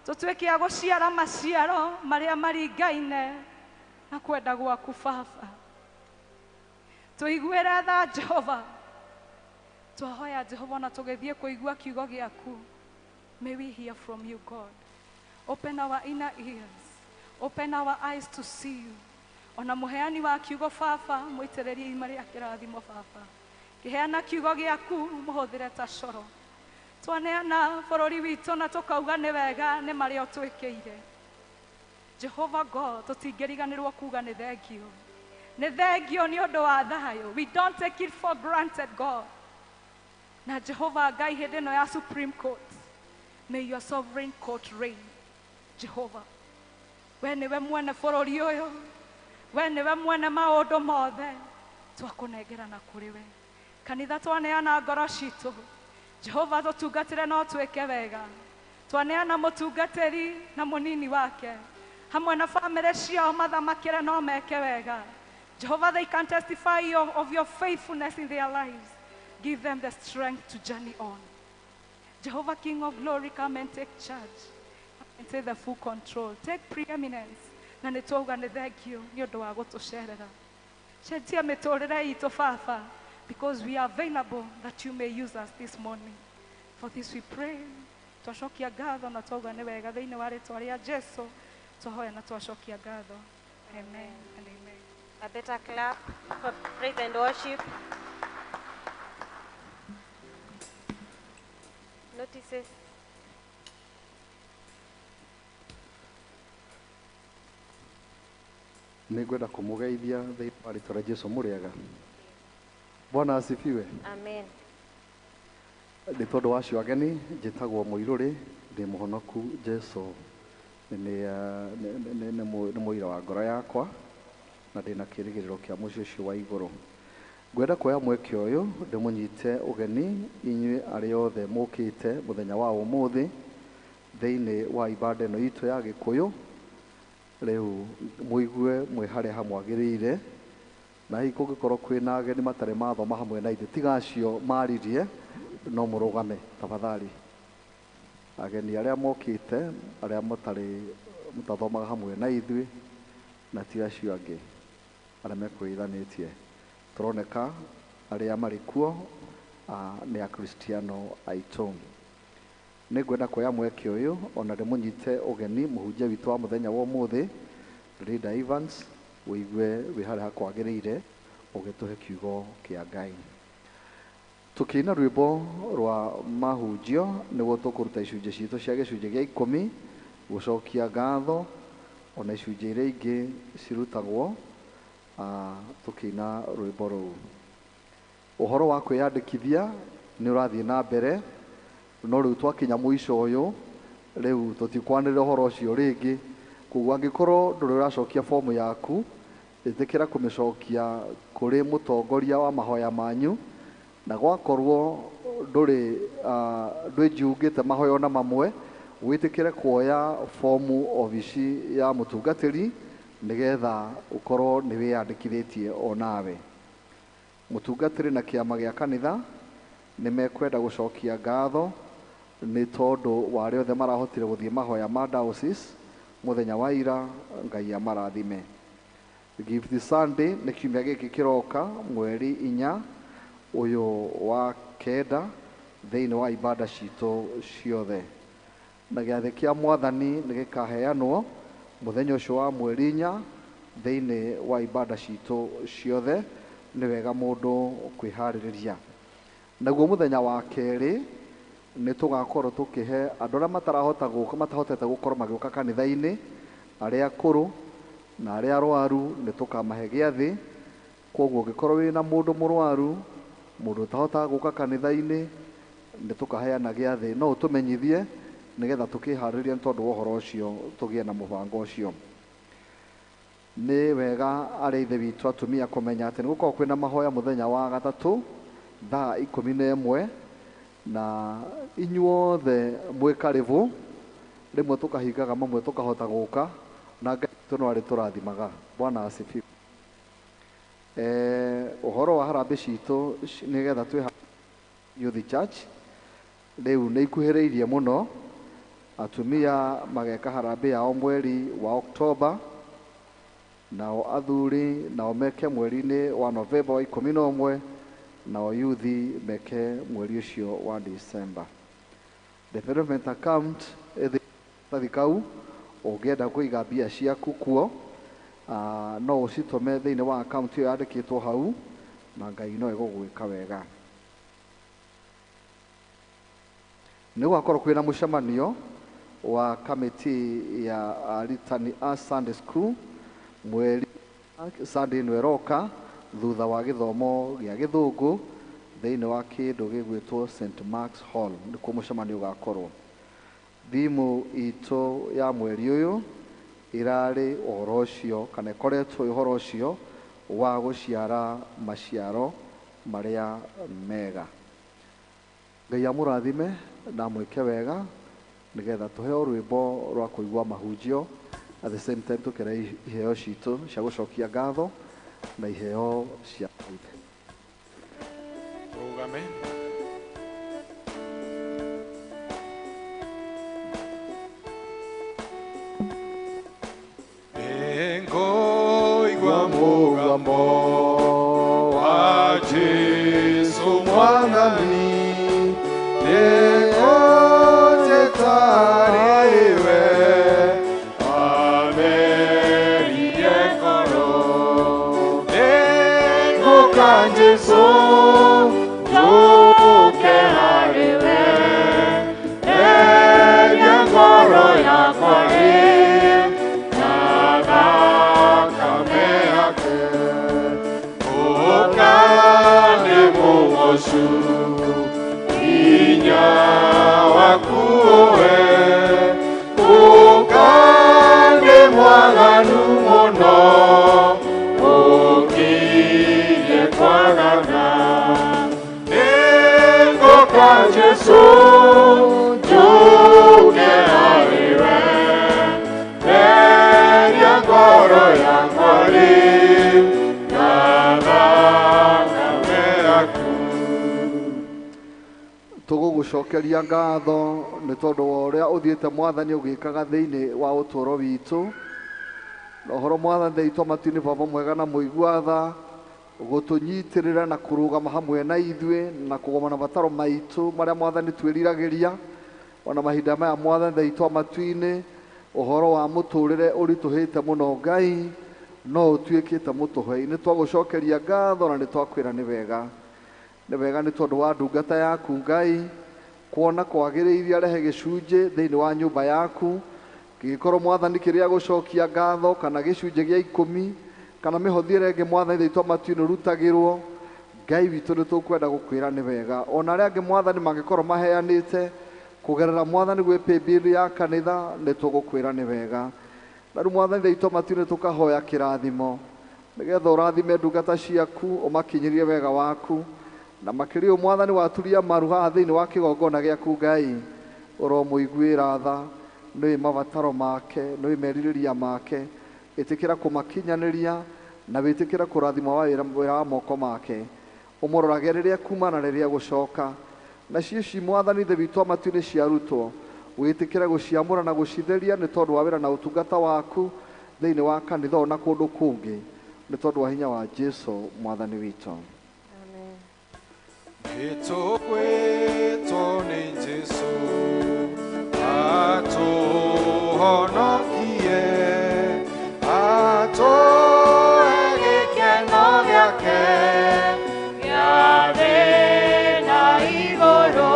tũtuĩke a gũciara maciaro marĩa maringaine na kwenda gwaku Baba. Tũiguĩre tha Jehova, twahoya Jehova na tũgĩthiĩ kũigua kiugo gĩaku. May we hear from you, God. Open our inner ears. Open our eyes to see you. Ona mũheani wa kiugo Baba, mũitĩrĩrie ima rĩa kĩrathimo Baba. Kĩheana kiugo gĩaku, mũhũthĩre ta coro. Twaneana bũrũri witũ na tũkauga nĩ wega nĩ marĩa ũtwĩkĩire. Jehovah God, tũtingĩriganĩrwo kuga nĩ thengio. Nĩ thengio nĩ ũndũ wa thayũ. We don't take it for granted, God. Na Jehovah Ngai hĩndĩ ĩno ya Supreme Court, may your sovereign court reign. Jehovah, we nĩwe mwene bũrũri ũyũ, we nĩwe mwene maũndũ mothe, twakũnengerana kũrĩ we. Kanitha twaneana ngoro citũ, Jehova tũtungatĩre no twĩke wega. Twaneana mũtungatĩri na mũnini wake, hamwe na famĩlĩ ciao mathamakĩre no meke wega. Jehovah, they can testify of your faithfulness in their lives. Give them the strength to journey on. Jehovah, King of glory, come and take charge and take the full control. Take preeminence. Na nĩtwauga nĩ thengio nĩ ũndũ wa gũtũcerera. Cenjia mĩtũrĩre itũ Baba, because we are available that you may use us this morning. For this we pray. Twacokia ngatho na twauga nĩ wega thĩinĩ wa rĩtwa rĩa Jesũ. Twahoya na twacokia ngatho. Amen and amen. A better clap for praise and worship. Notices. Nĩngwenda kũmũgeithia thĩinĩ wa rĩtwa rĩa Jesũ mũrĩega. Bwana asifiwe. Amen. Nĩ tondũ wa acio ageni njĩtagwo Mũirũrĩ, ndĩ mũhonoku Jesũ nĩ mũira wa ngoro yakwa na ndĩna kĩĩrĩgĩrĩro kĩa mũciĩ ũcio wa igũrũ. Ngwenda kuoya mweke ũyũ ndĩmũnyite ũgeni inyuĩ arĩa othe mũkĩte mũthenya wa ũmũthĩ thĩinĩ wa ibada ĩno itũ ya Gĩkũyũ. Rĩu mũigue mwĩ harĩa hamwagĩrĩire, na hihi kũngĩkorwo kwĩna ageni matarĩ mathoma hamwe na ithuĩ tiga acio maririe, no mũrũgame tafadhali. Ageni arĩa mokĩte arĩa mũtathomaga hamwe na ithuĩ na tiga acio angĩ arĩa mekwĩithanĩtie, tũroneka arĩa marĩ kuo nĩ akristiano aitũ. Nĩngwenda kuoya mweke ũyũ ona ndĩmũnyite ũgeni mũhunjia witũ wa mũthenya wa ũmũthĩ Rida Evans, wĩigue wĩ harĩa hakwagĩrĩire ũgĩtũhe kiugo kĩa Ngai. Tukina rwimbo rwa mahunjio niguo tukuruta icunjĩ citũ cia gĩcunjĩ gĩa 10 gũcokia ngatho ona icunjĩ iria ingĩ cirutagwo tukina rwimbo rũu. Ũhoro wa kwĩyandĩkithia nĩ ũrathiĩ na mbere, no rĩu twakinya mũico ũyũ rĩu tũtikwanĩrĩra ũhoro ũcio rĩngĩ, koguo angĩkorwo ndũrĩ ũracokia fomu yaku ĩtĩkĩra kũmĩcokia kũrĩ mũtongoria wa mahoya manyu, na gwakorwo ndwĩnjungĩte mahoya ona mamwe wĩtĩkĩre kuoya fomu obici ya mũtungatĩri nĩgetha ũkorwo nĩ wĩyandĩkithĩtie onawe. Mũtungatĩri na kĩama gĩa kanitha nĩ mekwenda gũcokia ngatho nĩ tondũ wa arĩa othe marahotire gũthiĩ mahoya ma diocese mũthenya wa ira. Ngai amarathime. Gift Sunday nĩ kiumia gĩkĩ kĩroka mweri 4 ũyũ wa kenda thĩinĩ wa ibada citũ ciothe, na gĩathĩ kĩa Mwathani nĩ gĩkaheanwo mũthenya ũcio wa mweri 4 thĩinĩ wa ibada citũ ciothe. Nĩ wega mũndũ kwĩharĩrĩria. Naguo mũthenya wa kerĩ nĩ tũgakorwo tũkĩhe andũ arĩa matarahota gũka, matahotete gũkorwo magĩũka kanitha-inĩ, arĩa akũrũ na arĩa arwaru, nĩ tũkamahe gĩathĩ. Koguo ũngĩkorwo wĩna mũndũ mũrwaru, mũndũ ũtahotaga gũka kanitha-inĩ, nĩ tũkaheana gĩathĩ, no ũtũmenyithie nĩgetha tũkĩharĩrĩria nĩ tondũ wa ũhoro ũcio tũgĩe na mũbango ũcio. Nĩ wega arĩa ithe witũ atumia kũmenya atĩ nĩ gũkorwo kwĩna mahoya mũthenya wa gatatũ thaa 11, na inyuothe mwĩ karibu. Rĩmwe tũkahingaga mamwe tũkahota gũka na Ngai witũ no arĩ tũrathimaga. Bwana asifiwe. Ũhoro wa harambĩ citũ nĩgetha twĩ Youth Church rĩu nĩ ikuhĩrĩirie mũno. Atumia mageka harambĩ yao mweri wa Oktoba, nao athuri nao meke mweri-inĩ wa Novemba wa 11, nao yuthi meke mweri ũcio wa December. Development account thikau ũngĩenda kũiga mbia ciaku kuo no ũcitũme thĩinĩ wa account ĩyo yandĩkĩtwo hau, na Ngai no egũgwĩka wega. Nĩ gũgakorwo kwĩna mũcemanio wa kamĩtĩ ya arutani a Sunday School mweri Sunday ĩno ĩroka thutha wa gĩthomo gĩa Gĩthũngũ thĩinĩ wa kĩndũ gĩgwĩtwo St Mark's Hall. Nĩkuo mũcemanio ũgakorwo. Thimũ itũ ya mweri ũyũ irarĩ ũhoro ũcio, kana ĩkoretwo ũhoro ũcio wa gũciara maciaro marĩa mega. Ngai amũrathime na mwĩke wega nĩgetha tũheo rwĩmbo rwa kũigua mahunjio, at the same time tũkĩra iheo citũ cia gũcokia ngatho na iheo cia ithe. Rũgame. Ngoigua mũgambo wa Jesũ mwathani, nĩũnjĩtarĩwe amerie ngoro. Nĩngũka Jesũ njũke harĩwe, eria ngoro yakwa na thakame yake. Ũka nĩ mũgocu hinya waku we, ũka nĩ mwaganu mũno ũkirie kwagana. Nĩngũka Jesũ njũke harĩwe, eria ngoro yakwa na thakame yaku. Tũgũgũcokeria ngatho nĩ tondũ wa ũrĩa ũthiĩte Mwathani ũgĩkaga thĩinĩ wa ũtũũro witũ. Na ũhoro Mwathani theitũ matu-inĩ Baba mwega na mũigua tha, gũtũnyitĩrĩra na kũrũgama hamwe na ithuĩ na kũgoma na mabataro maitũ marĩa Mwathani twĩriragĩria. Ona mahinda maya Mwathani theitũ matu-inĩ ũhoro wa mũtũũrĩre ũritũhĩte mũno Ngai, no ũtuĩkĩte mũtũhei. Nĩ twagũcokeria ngatho na nĩ twakwĩra nĩ wega. nĩ wega nĩ tondũ wa ndungata yaku Ngai kuona kwagĩrĩire arehe gĩcunjĩ thĩinĩ wa nyũmba yaku gĩgĩkorwo Mwathani kĩrĩa gũcokia ngatho kana gĩcunjĩ gĩa 10 kana mĩhothi ĩngĩ Mwathani thĩitwa matu-inĩ rutagĩrwo Ngai witũ nĩ tũkwenda gũkwĩra nĩ wega ona arĩa angĩ Mwathani mangĩkorwo maheanĩte kũgerera Mwathani gwĩ paybill ya kanitha nĩ tũgũkwĩra nĩ wega na rĩu Mwathani thĩitwa matu-inĩ tũkahoya kĩrathimo nĩgetha ũrathime ndungata ciaku ũmakinyĩrie wega waku na makĩria Mwathani waturia maru haha thĩinĩ wa kĩgongona gĩaku Ngai ũromũiguĩra tha nĩwe mabataro make nĩwe merirĩria make ĩtĩkĩra kũmakinyanĩria na wĩtĩkĩra kũrathima wĩra wa moko make ũmũrorage rĩrĩa kuma na rĩrĩa gũcoka na ciĩ Mwathani thĩ witũ matu-inĩ ciarutwo wĩtĩkĩre gũciamũra na gũcitheria nĩ tondũ wa wĩra na ũtungata waku thĩinĩ wa kanitha na kũndũ kũngĩ nĩ tondũ wa hinya wa Jesũ Mwathani witũ. Gĩtũkwĩtwo nĩ Jesũ atũhonokie atũhe gĩkeno gĩake gĩa thĩ na igũrũ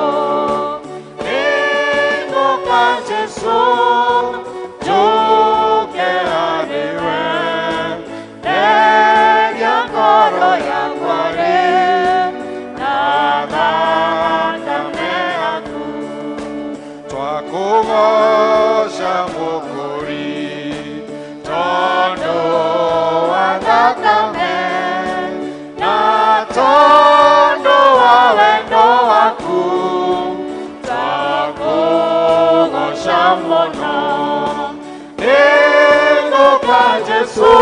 nĩngũka Jesũ njũke harĩwe theria ngoro yakwa kũgoca mũkũri tondũ wa thakame na tondũ wa wendo waku twakũgoca mũno nĩngũka Jesũ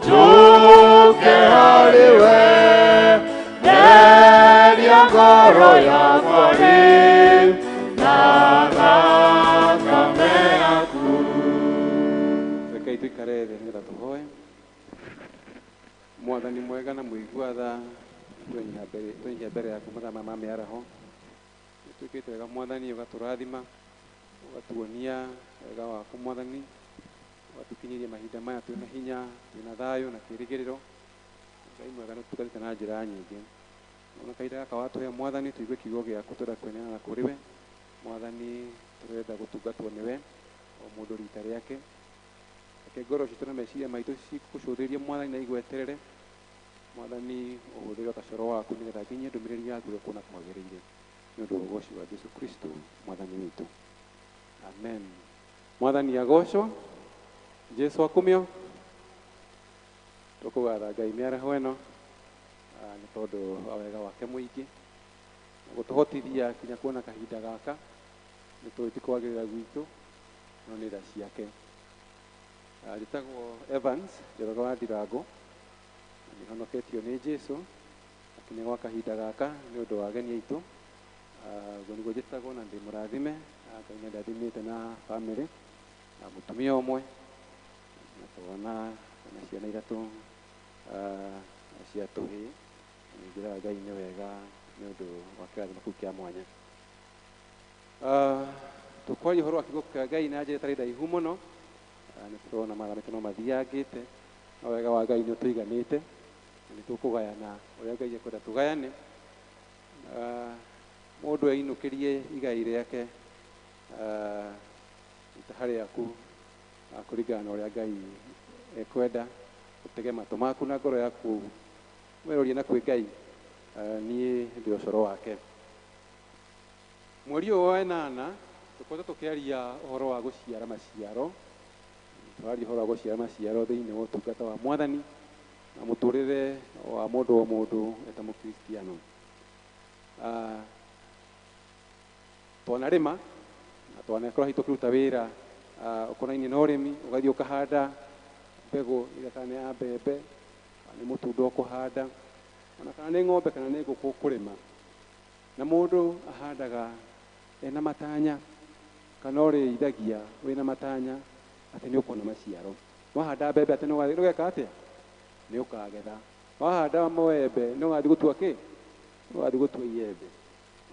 njũke harĩwe theria ngoro yakwa Mwathani mwega na mũigua tha twenyiha mbere yaku mathaa ma mĩaraho nĩtwĩkĩte wega Mwathani ũgatũrathima ũgatuonia wega waku Mwathani ũgatukinyĩria mahinda maya twĩna hinya twĩna thayũ na kĩrĩgĩrĩro Ngai mwega nĩtũtungatĩte na njĩra nyingĩ ona kahinda gaka watũhe Mwathani tũigue kiugo gĩaku tũrenda kwenana kũrĩ we Mwathani tũrenda gũtungatwo nĩwe o mũndũ rita rĩake reke ngoro citũ na meciria maitũ cigũcũthĩrie Mwathani na igweterere Mwathani ũhũthĩre gacoro waku nĩgetha nginyie ndũmĩrĩri yaku ĩrĩa kuona kwagĩrĩire nĩ ũndũ wa ũgoci wa Jesũ Kristo Mwathani witũ amen. Mwathani agocwo Jesũ akumio tũkũgatha Ngai mĩaraho ĩno nĩ tondũ wa wega wake mũingĩ gũtũhotithia kinya kuona kahinda gaka nĩ tũĩ ti kwagĩrĩra gwitũ no nĩ tha ciake. Njĩtagwo Evans Njoroge wa Ndirango nĩhonoketio nĩ Jesũ akinya gwa kahinda gaka nĩ ũndũ wa ageni aitũ guo nĩguo njĩtagwo na ndĩ mũrathime Ngai nĩ ndathimĩte na bamĩrĩ na mũtumia ũmwe na twana na ciana ithatũ cia tũhĩĩ nĩnjĩraga Ngai nĩ wega nĩ ũndũ wa kĩrathimo kĩu kĩa mwanya. Tũkwaria ũhoro wa kiugo kĩa Ngai na njĩra ĩtarĩ ndaihu mũno nĩ tũrona mathamĩte no mathiangĩte na wega wa Ngai nĩ ũtũiganĩte nĩ tũkũgayana ũrĩa Ngai ekwenda tũgayane mũndũ einũkĩrie igai rĩake itaha rĩaku kũringana na ũrĩa Ngai ekwenda ũtege matũ maku na ngoro yaku werorie na kwĩ Ngai niĩ ndĩ ũcoro wake. Mweri ũyũ wa ĩnana tũkoretwo tũkĩaria ũhoro wa gũciara maciaro twaria ũhoro wa gũciara maciaro thĩinĩ wa ũtungata wa Mwathani na mũtũrĩre wa mũndũ o mũndũ eta mũkristiano. Twanarĩma na twanakorwo tũkĩruta wĩra ũkonainie na ũrĩmi ũgathiĩ ũkahanda mbegũ ĩrĩa kana nĩ ya mbembe nĩ mũtunda ũkũhanda ona kana nĩ ng'ombe kana nĩ ngũkũ ũkũrĩma na mũndũ ahandaga ena matanya kana ũrĩithagia wĩna matanya atĩ nĩ ũkuona maciaro. Wahanda mbembe atĩ nĩũgeka atĩa? Nĩ ũkagetha. Wahanda mũembe nĩũgathiĩ gũtua kĩ? Nĩũgathiĩ gũtua iembe.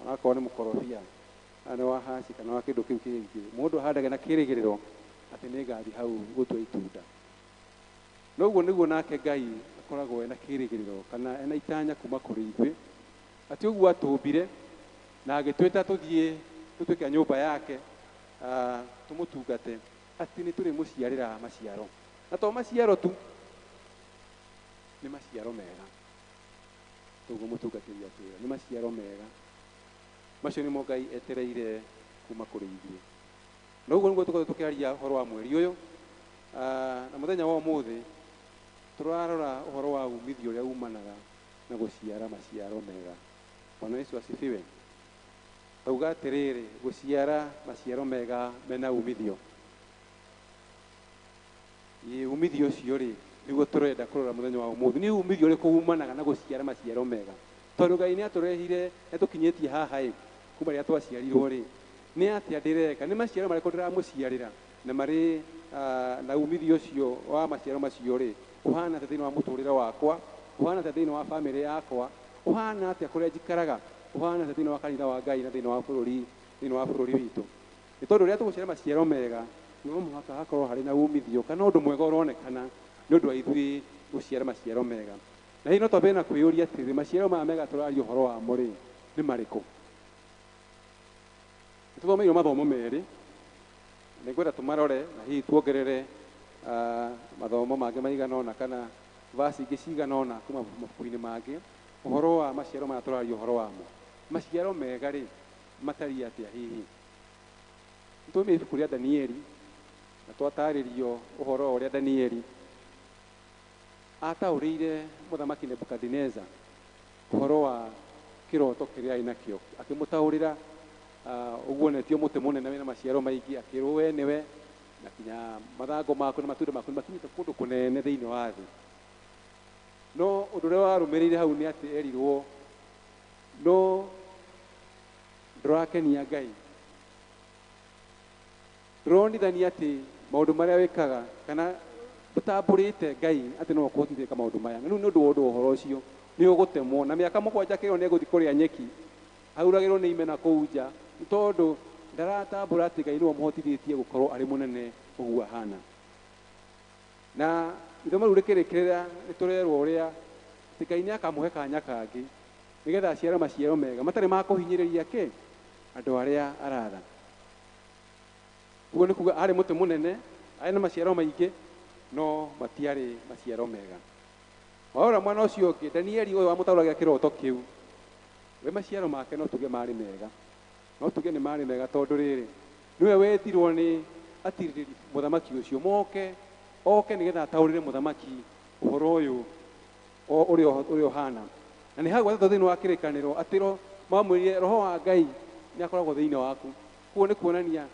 Onakorwo nĩ mũkorobia nĩ wa haci kana wa kĩndũ kĩu kĩngĩ mũndũ ahandaga na kĩrĩgĩrĩro atĩ nĩngathiĩ hau gũtua itunda. Noguo nĩguo nake Ngai akoragwo ena kĩrĩgĩrĩro kana ena itanya kuma kũrĩ ithuĩ ati ũguo atũmbire na agĩtwĩta tũthiĩ tũtuĩke a nyũmba yake tũmũtungate ati nĩ tũrĩ mũciarĩra maciaro, na to maciaro tu, nĩ maciaro mega. Toguo mũtungatĩri atwĩra nĩ maciaro mega, macio nĩmo Ngai etereire kuma kũrĩ ithuĩ. Na ũguo nĩguo tũkorwo tũkĩaria ũhoro wa mweri ũyũ, na mũthenya wa ũmũthĩ tũrarora ũhoro wa umithio ũrĩa umanaga na gũciara maciaro mega. Bwana Yesu asifiwe. Tauga atĩrĩrĩ, gũciara maciaro mega mena umithio. Umithio ũcio rĩ nĩguo tũrenda kũrora mũthenya wa ũmũthĩ. Nĩ umithio ũrĩkũ umanaga na gũciara maciaro mega? Tondũ Ngai nĩ atũrehire atũkinyĩtie haha ĩ, kuma rĩrĩa twaciarirwo rĩ, nĩ atĩa ndĩreka, nĩ maciaro marĩkũ ndĩramũciarĩra na marĩ na umithio ũcio wa maciaro macio rĩ ũhana atĩa thĩinĩ wa mũtũrĩre wakwa, ũhana atĩa thĩinĩ wa bamĩrĩ yakwa, ũhana atĩa kũrĩa njikaraga, ũhana atĩa thĩinĩ wa kanitha wa Ngai na thĩinĩ wa bũrũri witũ. Nĩ tondũ rĩrĩa tũgũciara maciaro mega no mũhaka hakorwo harĩ na umithio kana ũndũ mwega ũronekana nĩ ũndũ wa ithuĩ gũciara maciaro mega. Na hihi no twambe na kwĩyũria atĩrĩ, maciaro maya mega tũraria ũhoro wamo rĩ nĩ marĩkũ? Nĩtũthomeirwo mathomo merĩ, nĩngwenda tũmarore na hihi tuongerere mathomo mangĩ maigana ũna kana vasi ingĩ cigana ũna kuma mabuku-inĩ mangĩ, ũhoro wa maciaro maya tũraria ũhoro wamo. Maciaro mega rĩ matariĩ atĩa hihi? Nĩtũmĩe ibuku rĩa Danieli na twatarĩrio ũhoro ũrĩa Danieli ataũrĩire mũthamaki Nebukadneza ũhoro wa kĩroto kĩrĩa arĩ nakĩo, akĩmũtaũrĩra ũguo netio mũtĩ mũnene wĩna maciaro maingĩ, akĩrwo we nĩwe na kinya mathangũ maku na matunda maku makinyĩte kũndũ kũnene thĩinĩ wa thĩ. No ũndũ ũrĩa warũmĩrĩire hau nĩ atĩ erirwo no ndũrakenia Ngai, ndũronithania atĩ maũndũ marĩa wĩkaga kana ũtambũrĩte Ngai atĩ no ũkũhotithia gwĩka maũndũ maya. Rĩu nĩ ũndũ wa ũhoro ũcio nĩ ũgũtemwo, na mĩaka mũgwanja kĩrwo nĩ egũthiĩ kũrĩa nyeki, auragĩrwo nĩ ime na kũu nja, nĩ tondũ ndaratambũra atĩ Ngai nĩwe ũmũhotithĩtie gũkorwo arĩ mũnene ũguo ahana. Na ithomo rĩu rĩkĩrĩkĩrĩra nĩ tũrerwo ũrĩa atĩ Ngai nĩ akamũhe kanya kangĩ nĩgetha aciare maciaro mega matarĩ ma kũhinyĩrĩria kĩ andũ arĩa aratha. Ũguo nĩ kuga arĩ mũtĩ mũnene, arĩ na maciaro maingĩ no matiarĩ maciaro mega. Waora mwana ũcio ũngĩ, Danieli ũyũ wamũtaũragia kĩroto kĩu, we maciaro make no tuge marĩ mega, no tuge nĩ marĩ mega tondũ rĩrĩ nĩwe wetirwo nĩ atirĩrĩri mũthamaki ũcio oke nĩgetha ataũrĩre mũthamaki ũhoro ũyũ ũrĩa ũhana. Na nĩ hau gatatũ thĩinĩ wa kĩrĩkanĩro atĩ mamwĩrire roho wa Ngai nĩ akoragwo thĩinĩ waku. Kuo nĩ kuonania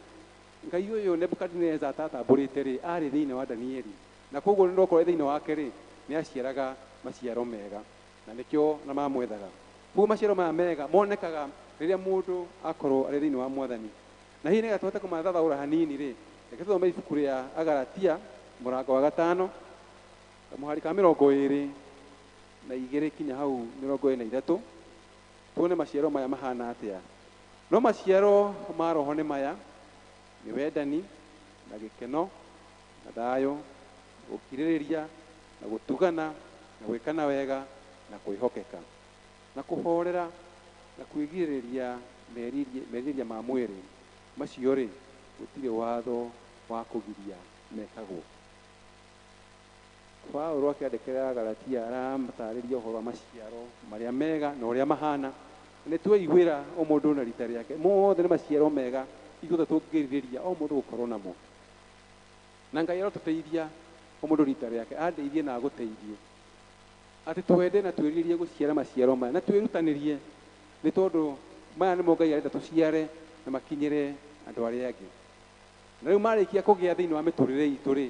Ngai ũyũ Nebukadneza atatambũrĩte rĩ arĩ thĩinĩ wa Danieli, na koguo nĩ ndokorwo thĩinĩ wake rĩ nĩ aciaraga maciaro mega, na nĩkĩo na mamwethaga. Koguo maciaro maya mega monekaga rĩrĩa mũndũ akorwo arĩ thĩinĩ wa Mwathani. Na hihi nĩgetha tũhote kũmathathaũra hanini rĩ, reke tũthome ibuku rĩa Agalatia mũrango wa 5 mũhari ka 22 kinya hau 23, tuone maciaro maya mahana atĩa. No maciaro ma roho nĩ maya: nĩ wendani na gĩkeno na thayũ, gũkirĩrĩria na gũtugana na gwĩkana wega na kwĩhokeka na kũhorera na kwĩgirĩrĩria merirĩria ma mwĩrĩ. Macio rĩ gũtirĩ watho wa kũgiria mekagwo. Paulo akĩandĩkĩra Agalatia aramatarĩria ũhoro wa maciaro marĩa mega na ũrĩa mahana. Nĩ tweiguĩra o mũndũ na rita rĩake, mothe nĩ maciaro mega ithuothe tũngĩrirĩria o mũndũ gũkorwo namo. Na Ngai arotũteithia o mũndũ rita rĩake, andeithie na agũteithie atĩ twende na twĩrirĩrie gũciara maciaro maya na twĩrutanĩrie, nĩ tondũ maya nĩmo Ngai arenda tũciare na makinyĩre andũ arĩa angĩ. Na rĩu marĩkia kũgĩa thĩinĩ wa mĩtũrĩre itũ rĩ,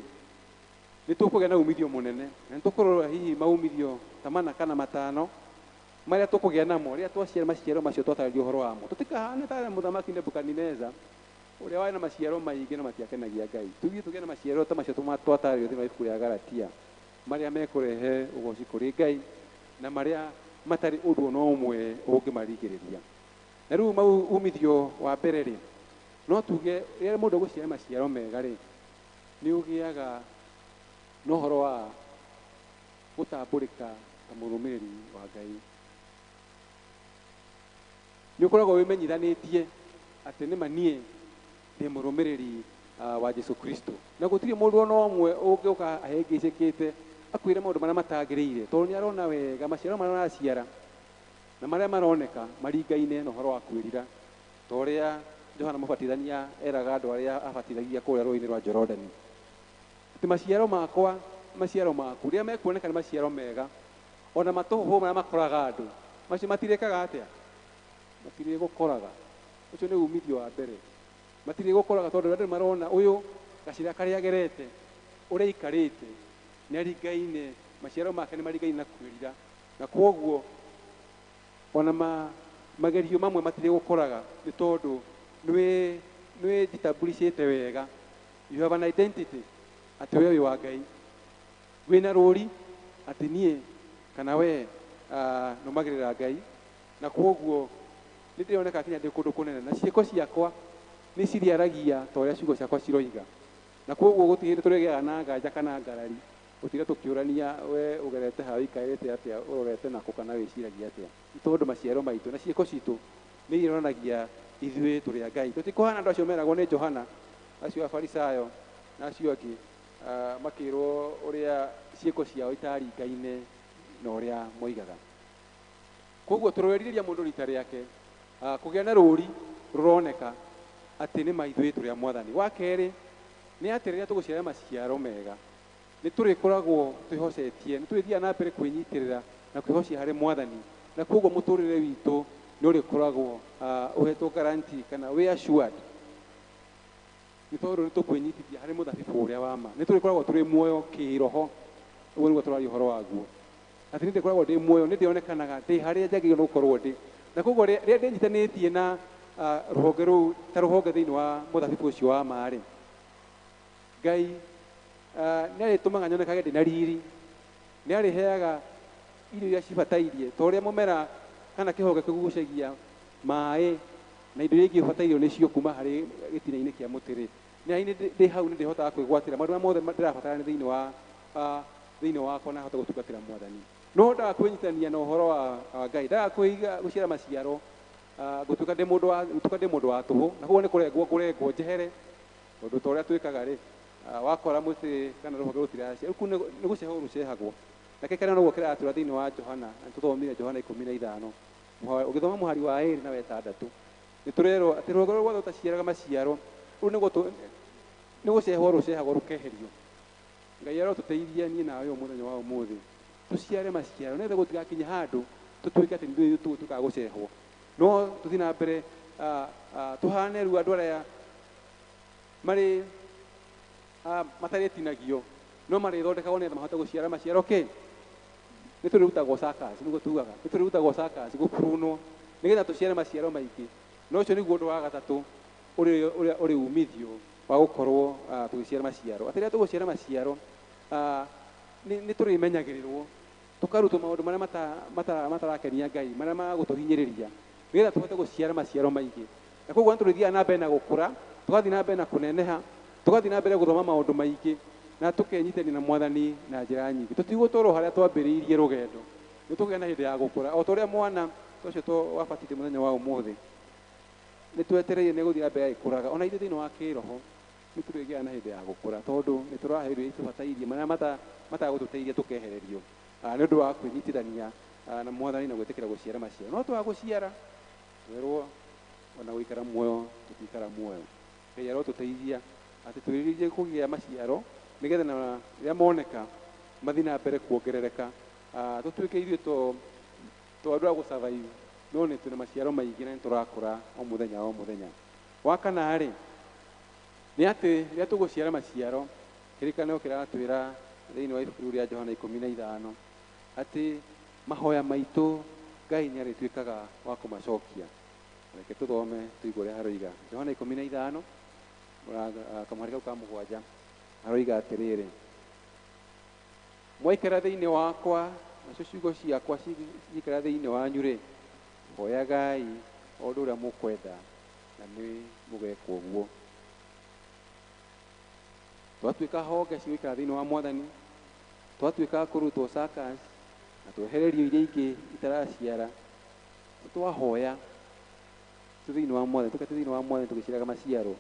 nĩ tũkũgĩa na umithio mũnene, na nĩ tũkũrora hihi maumithio ta 4 kana 5 marĩa tũkũgĩa namo rĩrĩa twaciara maciaro macio twatarĩrio ũhoro wamo. Tũtikahane ta mũthamaki Nebukadneza ũrĩa warĩ na maciaro maingĩ na matiakenagia Ngai. Tũthiĩ tũgĩe na maciaro ta macio twatarĩrio thĩinĩ wa ibuku rĩa Galatia, marĩa mekũrehe ũgooci kũrĩ Ngai na marĩa matarĩ ũndũ ona ũmwe ũngĩmarigĩrĩria. Na rĩu umithio wa mbere rĩ, no tuge rĩrĩa mũndũ gũciara maciaro mega rĩ, nĩ ũgĩaga na ũhoro wa gũtambũrĩka ta mũrũmĩrĩri wa Ngai. nĩ ũkoragwo wĩmenyithanĩtie atĩ nĩ manie ndĩ mũrũmĩrĩri wa Jesu Kristo, na gũtirĩ mũndũ ona ũmwe ũngĩũka ahĩngĩcĩkĩte akwĩre maũndũ marĩa matagĩrĩire, tondũ nĩ arona wega maciaro marĩa araciara na marĩa maroneka maringaine na ũhoro wa kwĩrira, ta ũrĩa Johana Mũbatithania eraga andũ arĩa abatithagia kũrĩa rũĩ-inĩ rwa Jorodani, atĩ maciaro makwa maciaro maku rĩrĩa mekuoneka nĩ maciaro mega, ona matũhũhũ marĩa makoraga andũ macio matirĩkaga atĩa, matirĩgũkoraga. Ũcio nĩ umithio wa mbere, matirĩgũkoraga tondũ andũ marona ũyũ gacĩra karĩa agerete ũrĩa aikarĩte nĩ aringaine, maciaro make nĩ maringaine na kwĩrira, na kwoguo ona magerio mamwe matirĩgũkoraga nĩ tondũ nĩ jitambulicĩte wega, you have an identity atĩ we wĩ wa Ngai, wĩna rũri atĩ niĩ kana we nũmagĩrĩra Ngai, na kwoguo nĩ ndĩroneka kinya ndĩ kũndũ kũnene na ciĩko ciakwa nĩ ciriaragia ta ũrĩa ciugo ciakwa ciroiga, na kwoguo gũtirĩ hĩndĩ tũrĩgĩaga na nganja kana ngarari gũtiga tũkĩũrania we ũgerete ha ũikarĩte atĩa, ũrorete nakũ kana wĩciragia atĩa, nĩ tondũ maciaro maitũ na ciĩko citũ nĩ ironanagia ithuĩ tũrĩ a Ngai. Tũtikũhana andũ acio meragwo nĩ Johana, acio Afarisayo na acio angĩ makĩrwo ũrĩa ciĩko ciao itaringaine na ũrĩa moigaga. Kwoguo tũroerirĩria mũndũ rita rĩake kũgĩa na rũri rũroneka atĩ nĩ maithuĩ tũrĩ a Mwathani. Wa kerĩ nĩ atĩ rĩrĩa tũgũciara maciaro mega nĩ tũrĩkoragwo twĩhocetie, nĩ tũrĩthiaga na mbere kwĩnyitĩrĩra na kwĩhocia harĩ Mwathani, na kwoguo mũtũrĩre witũ nĩ ũrĩkoragwo ũhetwo guarantee kana we assured, nĩ tondũ nĩ tũkwĩnyitithia harĩ mũthabibũ ũrĩa wa ma, nĩ tũrĩkoragwo tũrĩ muoyo kĩroho. Ũguo nĩguo tũraria ũhoro waguo, atĩ nĩ ndĩkoragwo ndĩ muoyo, nĩ ndĩonekanaga ndĩ harĩa njagĩrĩirwo gũkorwo ndĩ, na kwoguo rĩrĩa ndĩnyitanĩtie na rũhonge rũu ta rũhonge thĩinĩ wa mũthabibũ ũcio wa ma-rĩ, Ngai nĩ arĩtũmaga nyonekage ndĩ na riri, nĩ arĩheaga irio iria cibatairie, ta ũrĩa mũmera kana kĩhonge kĩgucagia maĩ na indo iria ingĩ ũbatairio nĩcio kuma harĩ gĩtina-inĩ kĩa mũtĩ-rĩ, nĩ ndĩ hau nĩ ndĩhotaga kwĩgwatĩra maũndũ marĩa mothe ndĩrabatara thĩinĩ wakwa na hote gũtungatĩra Mwathani. No ndaga kwĩnyitania na ũhoro wa Ngai, ndaga gũciara maciaro gũtuĩka ndĩ mũndũ wa tũhũ, na koguo nĩ kũrengwo njehere, tondũ ta ũrĩa twĩkaga-rĩ, wakora mũtĩ kana rũhonge rũtiracia rĩu nĩ gũcehwo rũcehagwo. Nake kana noguo kĩratũra thĩinĩ wa Johana, na tũthomire Johana 15, ũgĩthoma mũhari wa 2 na 6, nĩ tũrerwo atĩ rũhonge rũrĩa rwothe rũtaciaraga maciaro rĩu nĩ gũcehwo rũcehagwo rũkeherio. Ngai arotũteithia niĩ nawe mũthenya wa ũmũthĩ tũciare maciaro, nĩgetha gũtigakinye handũ tũtuĩke atĩ nĩ tũtuĩkaga gũcehwo, no tũthiĩ na mbere tũhane rĩu andũ arĩa marĩ matarĩtinagio no marĩthondekagwo nĩgetha mahote gũciara maciaro kĩ, nĩ tũrĩrutagwo circus, nĩguo tugaga nĩ tũrĩrutagwo circus gũkurunwo nĩgetha tũciare maciaro maingĩ. No ũcio nĩguo ũndũ wa gatatũ ũrĩ umithio wa gũkorwo tũgĩciara maciaro, atĩ rĩrĩa tũgũciara maciaro nĩ tũrĩmenyagĩrĩrwo, tũkarutwo maũndũ marĩa matarakenia Ngai, marĩa magũtũhinyĩrĩria, nĩgetha tũhote gũciara maciaro maingĩ. Na kwoguo nĩ tũrĩthiaga na mbere na gũkũra, tũgathiĩ na mbere na kũneneha, tũgathiĩ na mbere gũthoma maũndũ maingĩ, na tũkenyitania na Mwathani na njĩra nyingĩ. Tũtigũtũrwo harĩa twambĩrĩirie rũgendo, nĩ tũgĩa na hĩndĩ ya gũkũra, o ta ũrĩa mwana ũcio wabatithio mũthenya wa ũmũthĩ nĩ twetereire nĩ gũthiĩ na mbere agĩkũraga, ona ithuĩ thĩinĩ wa kĩroho nĩ tũrĩgĩa na hĩndĩ ya gũkũra, tondũ nĩ tũrahe irio iria tũbatairie marĩa matagũtũteithia tũkehererio nĩ ũndũ wa kwĩnyitithania na Mwathani na gwĩtĩkĩra gũciara maciaro. No twaga gũciara twerwo ona gũikara muoyo tũtikara muoyo. Ngai arotũteithia atĩ twĩrirĩrie kũgĩa maciaro, nĩgetha na rĩrĩa moneka mathiĩ na mbere kuongerereka, tũtuĩke ithuĩ to andũ a gũsurvive, no nĩ twĩna maciaro maingĩ na nĩ tũrakũra o mũthenya o mũthenya. Wa kana-rĩ nĩ atĩ rĩrĩa tũgũciara maciaro, kĩrĩkanĩro kĩratwĩra thĩinĩ wa ibuku rĩa Johana 15 atĩ mahoya maitũ Ngai nĩ arĩtuĩkaga wa kũmacokia. Reke tũthome tũigue ũrĩa haroiga Johana 15 kamũhari kau ka 7, haroiga atĩrĩrĩ: mwaikara thĩinĩ wakwa nacio ciugo ciakwa ciikara thĩinĩ wanyu-rĩ, hoyagai o ũndũ ũrĩa mũkwenda na nĩ mũgeka ũguo. Twatuĩka honge cigũikara thĩinĩ wa Mwathani, twatuĩka kũrutwo circus na twehererio iria ingĩ itaraciara, twahoya tuthini wa mwathani tukatuthini wa mwathani tugiciraga maciaro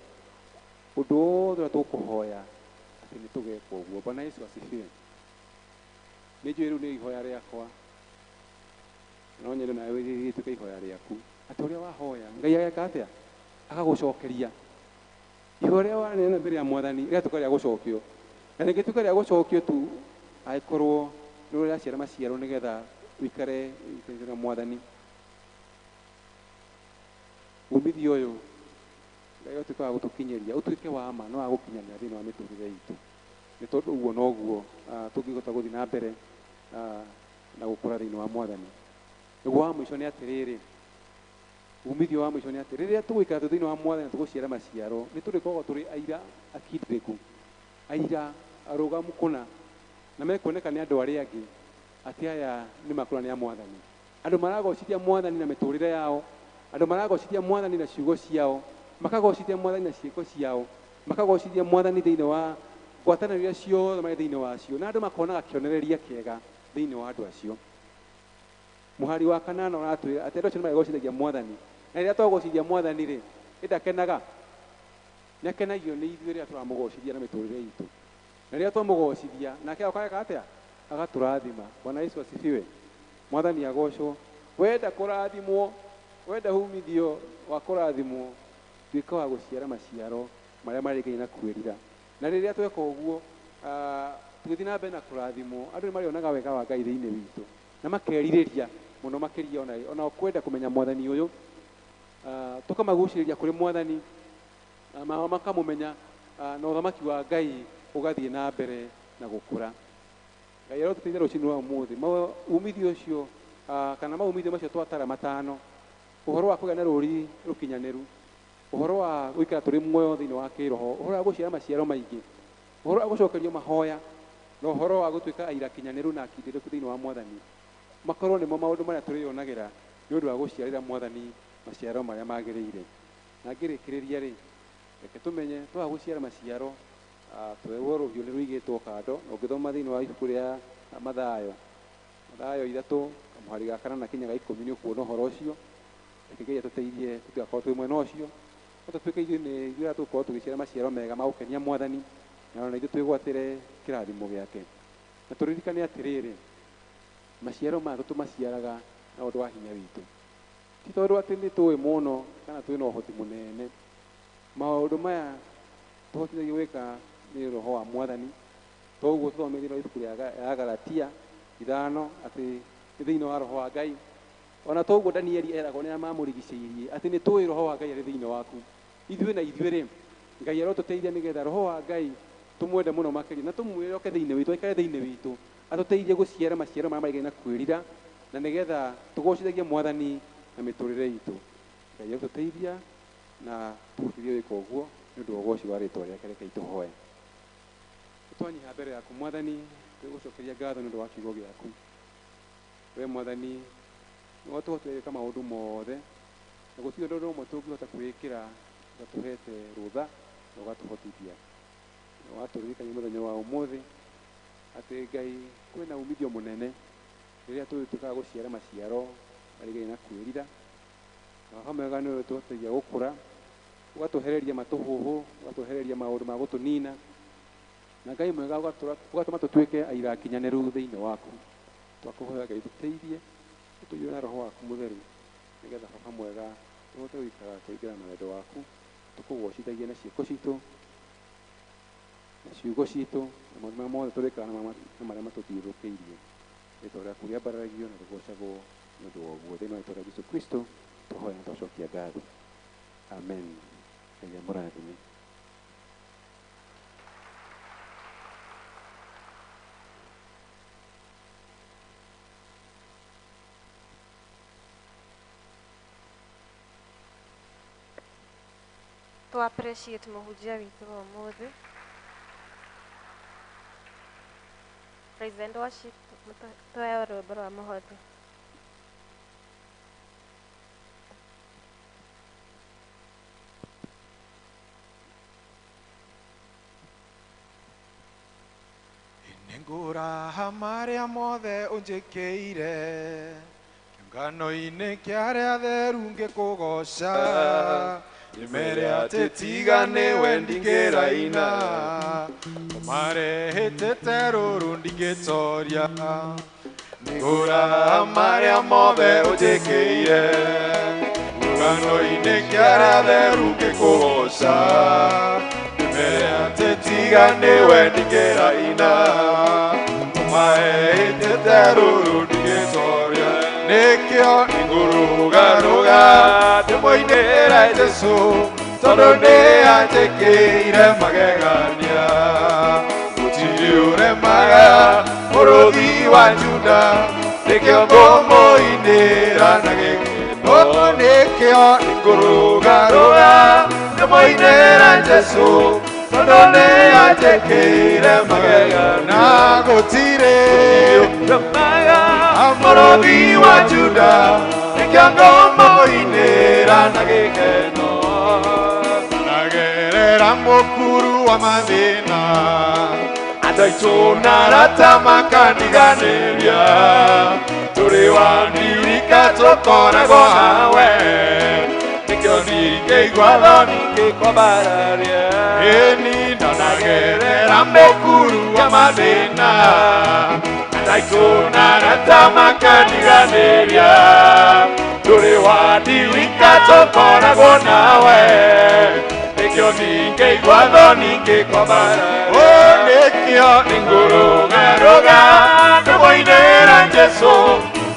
undu uria tukuhoya ati ni tugeka uguo. Bwana Yesu asifiwe. Ni njui riu ni ihoya riakwa no nyende nawe gituke ihoya riaku ati uria wahoya Ngai ageka atia agagucokeria ihoya ria wanena mbere ya mwathani ria tukaria gucokio na ningi tukaria gucokio tu aikorwo ni uria ciara maciaro nigetha wikare na mwathani umithio uyu Ngai otuka gutukinyeria utuike wa ma no agukinyania thini wa miturire itu ni tondu uguo noguo tungihota guthii na mbere na gukura thini wa mwathani. Niguo wa mwisho ni atiriri umithio wa mwisho ni atiri riria tugwikara thini wa mwathani tuguciara maciaro ni turikoragwo turi aira akindiriku aira arugamu kuna na mekuoneka ni andu aria angi ati aya ni makura ni a mwathani andu maragocithia mwathani na miturire yao andu maragocithia mwathani na ciugo ciao makagocithia mwathani na ciiko ciao makagocithia mwathani thiini wa ngwataniro iria ciothe marĩ thĩinĩ wacio na andũ makonaga kĩonereria kĩega thĩinĩ wa andũ acio. Mũhari wa kanana ũratwĩra atĩ andũ acio nĩmarĩgocithagia mwathani na rĩrĩa twagocithia mwathani rĩ ndakenaga nĩakenagio nĩ ithuĩ rĩrĩa tũramũgocithia na mĩtũrĩre itũ na rĩrĩa twamũgocithia nake akageka atĩa agatũrathima. Bwana Yesu asifiwe. Mwathani agocwo. Wenda kũrathimwo wenda humithio wa kũrathimwo tuĩka wa gũciara maciaro marĩa marĩ na kwĩrira na riria tweka uguo tugithi na mbere na kurathimwo andu ni marionaga wega wa Ngai thiini witu na makeririria muno makiria ona kwenda kumenya mwathani uyu tukamaguciriria kuri mwathani makamumenya na uthamaki wa Ngai ugathie na mbere na gukura. Ngai arotuteithia rucini rwa umuthi umithio ucio kana maumithio macio twatara matano uhoro wa kugĩa na rũri rũkinyaniru uhoro wa guikara turi muoyo thiini wa kiroho uhoro wa guciara maciaro maingi uhoro wa gucokerio mahoya na uhoro wa gutuika aira kinyaniru na akindiriku thiini wa mwathani makorwo nimo maundu maria turionagira ni undu wa guciarira mwathani maciaro maria magiriire. Na ngirikiriria ri reke tumenye twa guciara maciaro twewo rũhiũ nĩ rũigĩtwo kando na ũngĩthoma thiini wa ibuku ria Mathayo 3 kamuhari ga 4 na kinya ga 10 nĩ ũkuona ũhoro ũcio. Reke Ngai atuteithie tutigakorwo twi mwena ũcio tutuike ithuĩ nĩ ithuĩ tukorwo tugiciara maciaro mega ma gũkenia mwathani na ona ithuĩ twĩgwatĩre kĩrathimo gĩake. Na tũririkane atĩrĩrĩ maciaro maya tũmaciaraga na ũndũ wa hinya witũ ti tondũ atĩ nĩ tũĩ mũno kana twĩ na ũhoti mũnene. Maũndũ maya tũhotithagio gwĩka nĩ roho wa mwathani toguo tũthomithĩrio ibuku rĩa Galatia 5 atĩ nĩ thĩinĩ wa roho wa Ngai ona toguo Danieli eragwo nĩ mamũrigicĩirie atĩ nĩ tũĩ roho wa Ngai arĩ thĩinĩ waku. Ithuĩ na ithuĩ rĩ Ngai arotũteithia nĩgetha roho wa Ngai tũmwende mũno makĩria na tũmwĩroke thĩinĩ witũ aikare thĩinĩ witũ atũteithie gũciara maciaro marĩa marĩ na kwĩrira na nĩgetha tũgocithagie mwathani na mĩtũrĩre itũ. Ngai arotũteithia na tũhotithie gwĩka ũguo nĩ ũndũ wa ũgoci wa rĩĩtwa rĩake. Reke itũhoe. Twanyiha mbere yaku mwathani twĩgũcokeria ngatho nĩ ũndũ wa kiugo gĩaku. We mwathani no tũhote gwĩka maũndũ mothe na gũtirĩ ũndũ ũmwe tũngĩhota kwĩĩkĩra ũgatũhete rũtha na ũgatũhotithia. Watũririkania mũthenya wa ũmũthĩ atĩ Ngai kwĩna umithio mũnene rĩrĩa tũtuĩkaga gũciara maciaro marĩ na kwĩrira na hamwe ga nĩ ũtũteithagia gũkũra ũgatũhereria matũhũhũ ũgatũhereria maũndũ ma gũtũnina na Ngai mwega ũgatũma tũtuĩke aira akinyanĩru thĩinĩ waku. Twakũhoya Ngai tũteithie tũiyũre na roho waku mũtheru nĩgetha baba mwega tũhote gũikara kũringana na wendo waku tũkũgocithagie na ciĩko citũ na ciugo citũ na maũndũ marĩa mothe tũrĩkaga na marĩa matũthiũrũrũkĩirie. Rĩĩtwa rĩaku rĩambaragio na rĩgocagwo nĩ ũndũ wa ũguo thĩinĩ wa rĩĩtwa rĩa Jesũ Kristo tũhoya na twacokia ngatho. Amen. Ngai amũrathime. To appreciate mũhunjia witũ wa ũmũthĩ. Praise and worship tũheo rwĩmbo rwa mũhothi. Nĩngũraha marĩa mothe ũnjĩkĩire ngano-inĩ kĩarĩa theru ngĩkũgoca imere atĩ tiga nĩwe ndingĩraina ũmarehĩtĩte rũrũ ndingĩtoria ngũra marĩa mothe ũnjĩkĩire ngano-inĩ kĩarĩa theru ngĩkũgoca imere atĩ tiga nĩwe ndingĩraina ũmarehĩtĩte rũrũ ndingĩtoria Nikio ingũrũgarũga ndĩmũinĩra Jesũ tondũ nĩanjĩkĩire magegania gũtirĩ ũremaga mũrũthi wa Juda nĩkĩo ngũmũinĩra na gĩkeno nĩkĩo ingũrũgarũga ndĩmũinĩra Jesũ tondũ nĩanjĩkĩire magegania gũtirĩ ũremaga mũrũthi wa Juda nĩkĩo ngũmũinĩra na gĩkeno nagerera mũkuru wa mathĩna andũ aitũ na arata makaniganĩria tũrĩ wandirika tũkoragwo hawe nĩkĩo ningĩigua tho ningĩkwambararia ĩni ndanagerera mũkuru wa mathĩna Taituna natamakaниganĩria tũrĩ wandirika tũkoragwo nawe nĩkĩo ningĩigua tho ningĩkwambararia nĩkĩo ingũrũgarũga ndĩmũinĩra Jesũ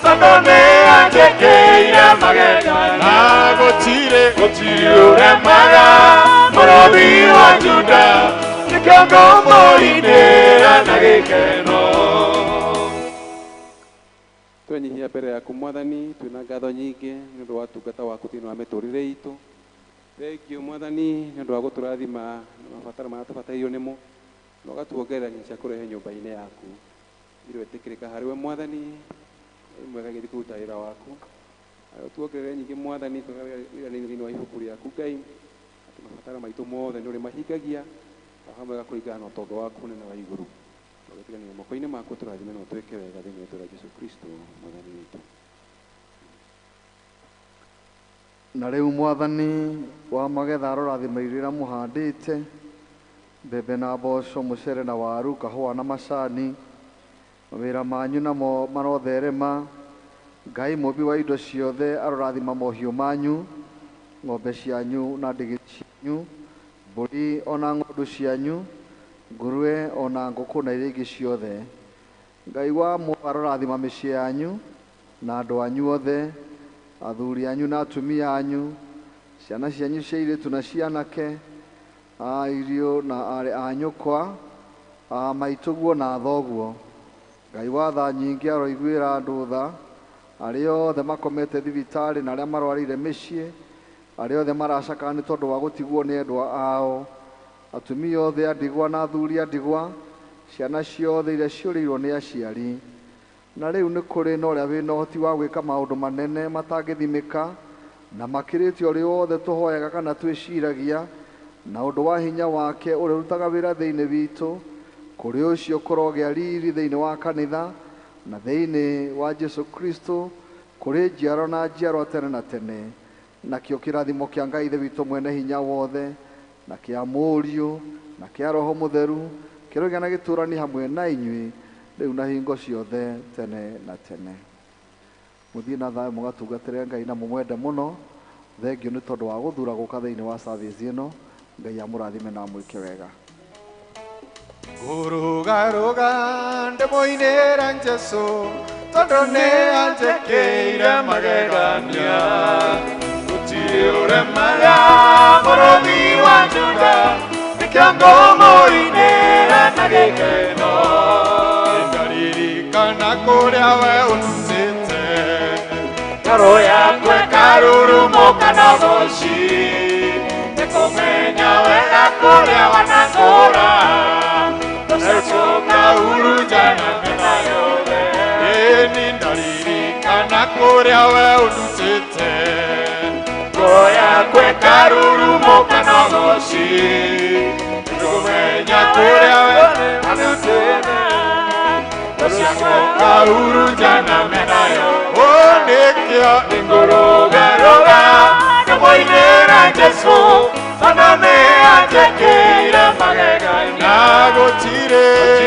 tondũ nĩanjĩkĩire magegania na gũtirĩ ũremaga mũrũthi wa Juda nĩkĩo ngũmũinĩra na gĩkeno twenyihia mbere yaku Mwathani twĩna ngatho nyingĩ nĩ ũndũ wa ũtungata waku thĩinĩ wa mĩtũrĩre itũ thengio Mwathani nĩ ũndũ wa gũtũrathima na mabataro marĩa tũbatairwo nĩmo na ũgatuongerera nginya cia kũrehe nyũmba-inĩ yaku irwetĩkĩrĩka harĩ we Mwathani mwega gĩthiĩ kũruta wĩra waku tuongerere nyingĩ Mwathani twĩranĩire thĩinĩ wa ibuku rĩaku Ngai atĩ mabataro maitũ mothe nĩ ũrĩ mahingagia o hamwe gakũringana na ũtonga waku mũnene wa igũrũ tũgĩtiganĩria moko-inĩ maku tũrathime na ũtwĩke wega thĩinĩ wa rĩĩtwa rĩa Jesũ Kristo Mwathani witũ. Na rĩu Mwathani wa magetha arorathimairĩra mũhandĩte mbembe na mboco mũcere na waru kahũa na macani mawĩra manyu namo marotherema Ngai mũmbi wa indo ciothe arorathima mohiũ manyu ng'ombe cianyu na ndigiri cianyu mbũri ona ng'ondu cianyu ngũrwe ona ngũkũ na iria ingĩ ciothe Ngai wa arorathima mĩciĩ yanyu na andũ anyu othe athuri anyu na atumia anyu ciana cianyu cia airĩtu na cia anake ariũ na aarĩ a nyũkwa maitũguo na thoguo Ngai wa tha nyingĩ aroiguĩra andũ tha arĩa othe makomete thibitarĩ na arĩa marwarĩire mĩciĩ arĩa othe maracakaya nĩ tondũ wa gũtigwo nĩ endwa ao atumia othe a ndigwa na athuri a ndigwa ciana ciothe iria ciũrĩirwo nĩ aciari na rĩu nĩ kũrĩ na ũrĩa wĩna ũhoti wa gwĩka maũndũ manene matangĩthimĩka na makĩrĩte ũrĩa wothe tũhoyaga kana twĩciragia na ũndũ wa hinya wake ũrĩa ũrutaga wĩra thĩinĩ witũ kũrĩ ũcio kũrogĩa riri thĩinĩ wa kanitha na thĩinĩ wa Jesũ Kristo kũrĩ njiaro na njiarwa tene na tene nakĩo kĩrathimo kĩa Ngai ithe witũ mwene hinya wothe na kĩa Mũriũ na kĩa Roho Mũtheru kĩrogĩa na gĩtũũrani hamwe na inyuĩ rĩu na hingo ciothe tene na tene. Mũthiĩ na thayũ mũgatungatĩre Ngai na mũmwende mũno. Thengio nĩ tondũ wa gũthura gũka thĩinĩ wa service ĩno. Ngai amũrathime na amwĩke wega. Ngũrũgarũga ndĩmũinĩra Jesũ tondũ nĩanjĩkĩire magegania gũtirĩ ũremaga mũrũthi wa Juda nĩkĩo ngũmũinĩra na gĩkeno ngaririkana kũrĩa we ũndutĩte ngoro yakwa ĩkarurumũka na ũgooci nĩkũmenya wega kũrĩa wanangũra tũcoka hurunjana mĩena yothe ĩni ndaririkana kũrĩa we ũndutĩte ngoro yakwa ĩkarurumũka na ũgooci nĩkũmenya kũrĩa we wanangũra tũcoka hurunjana mĩena yothe Nĩngũrũkia Ngũrũgarũga nyamũ-inĩ ya Jesũ, ona nĩ anjĩkĩire magegania. na gũtirĩ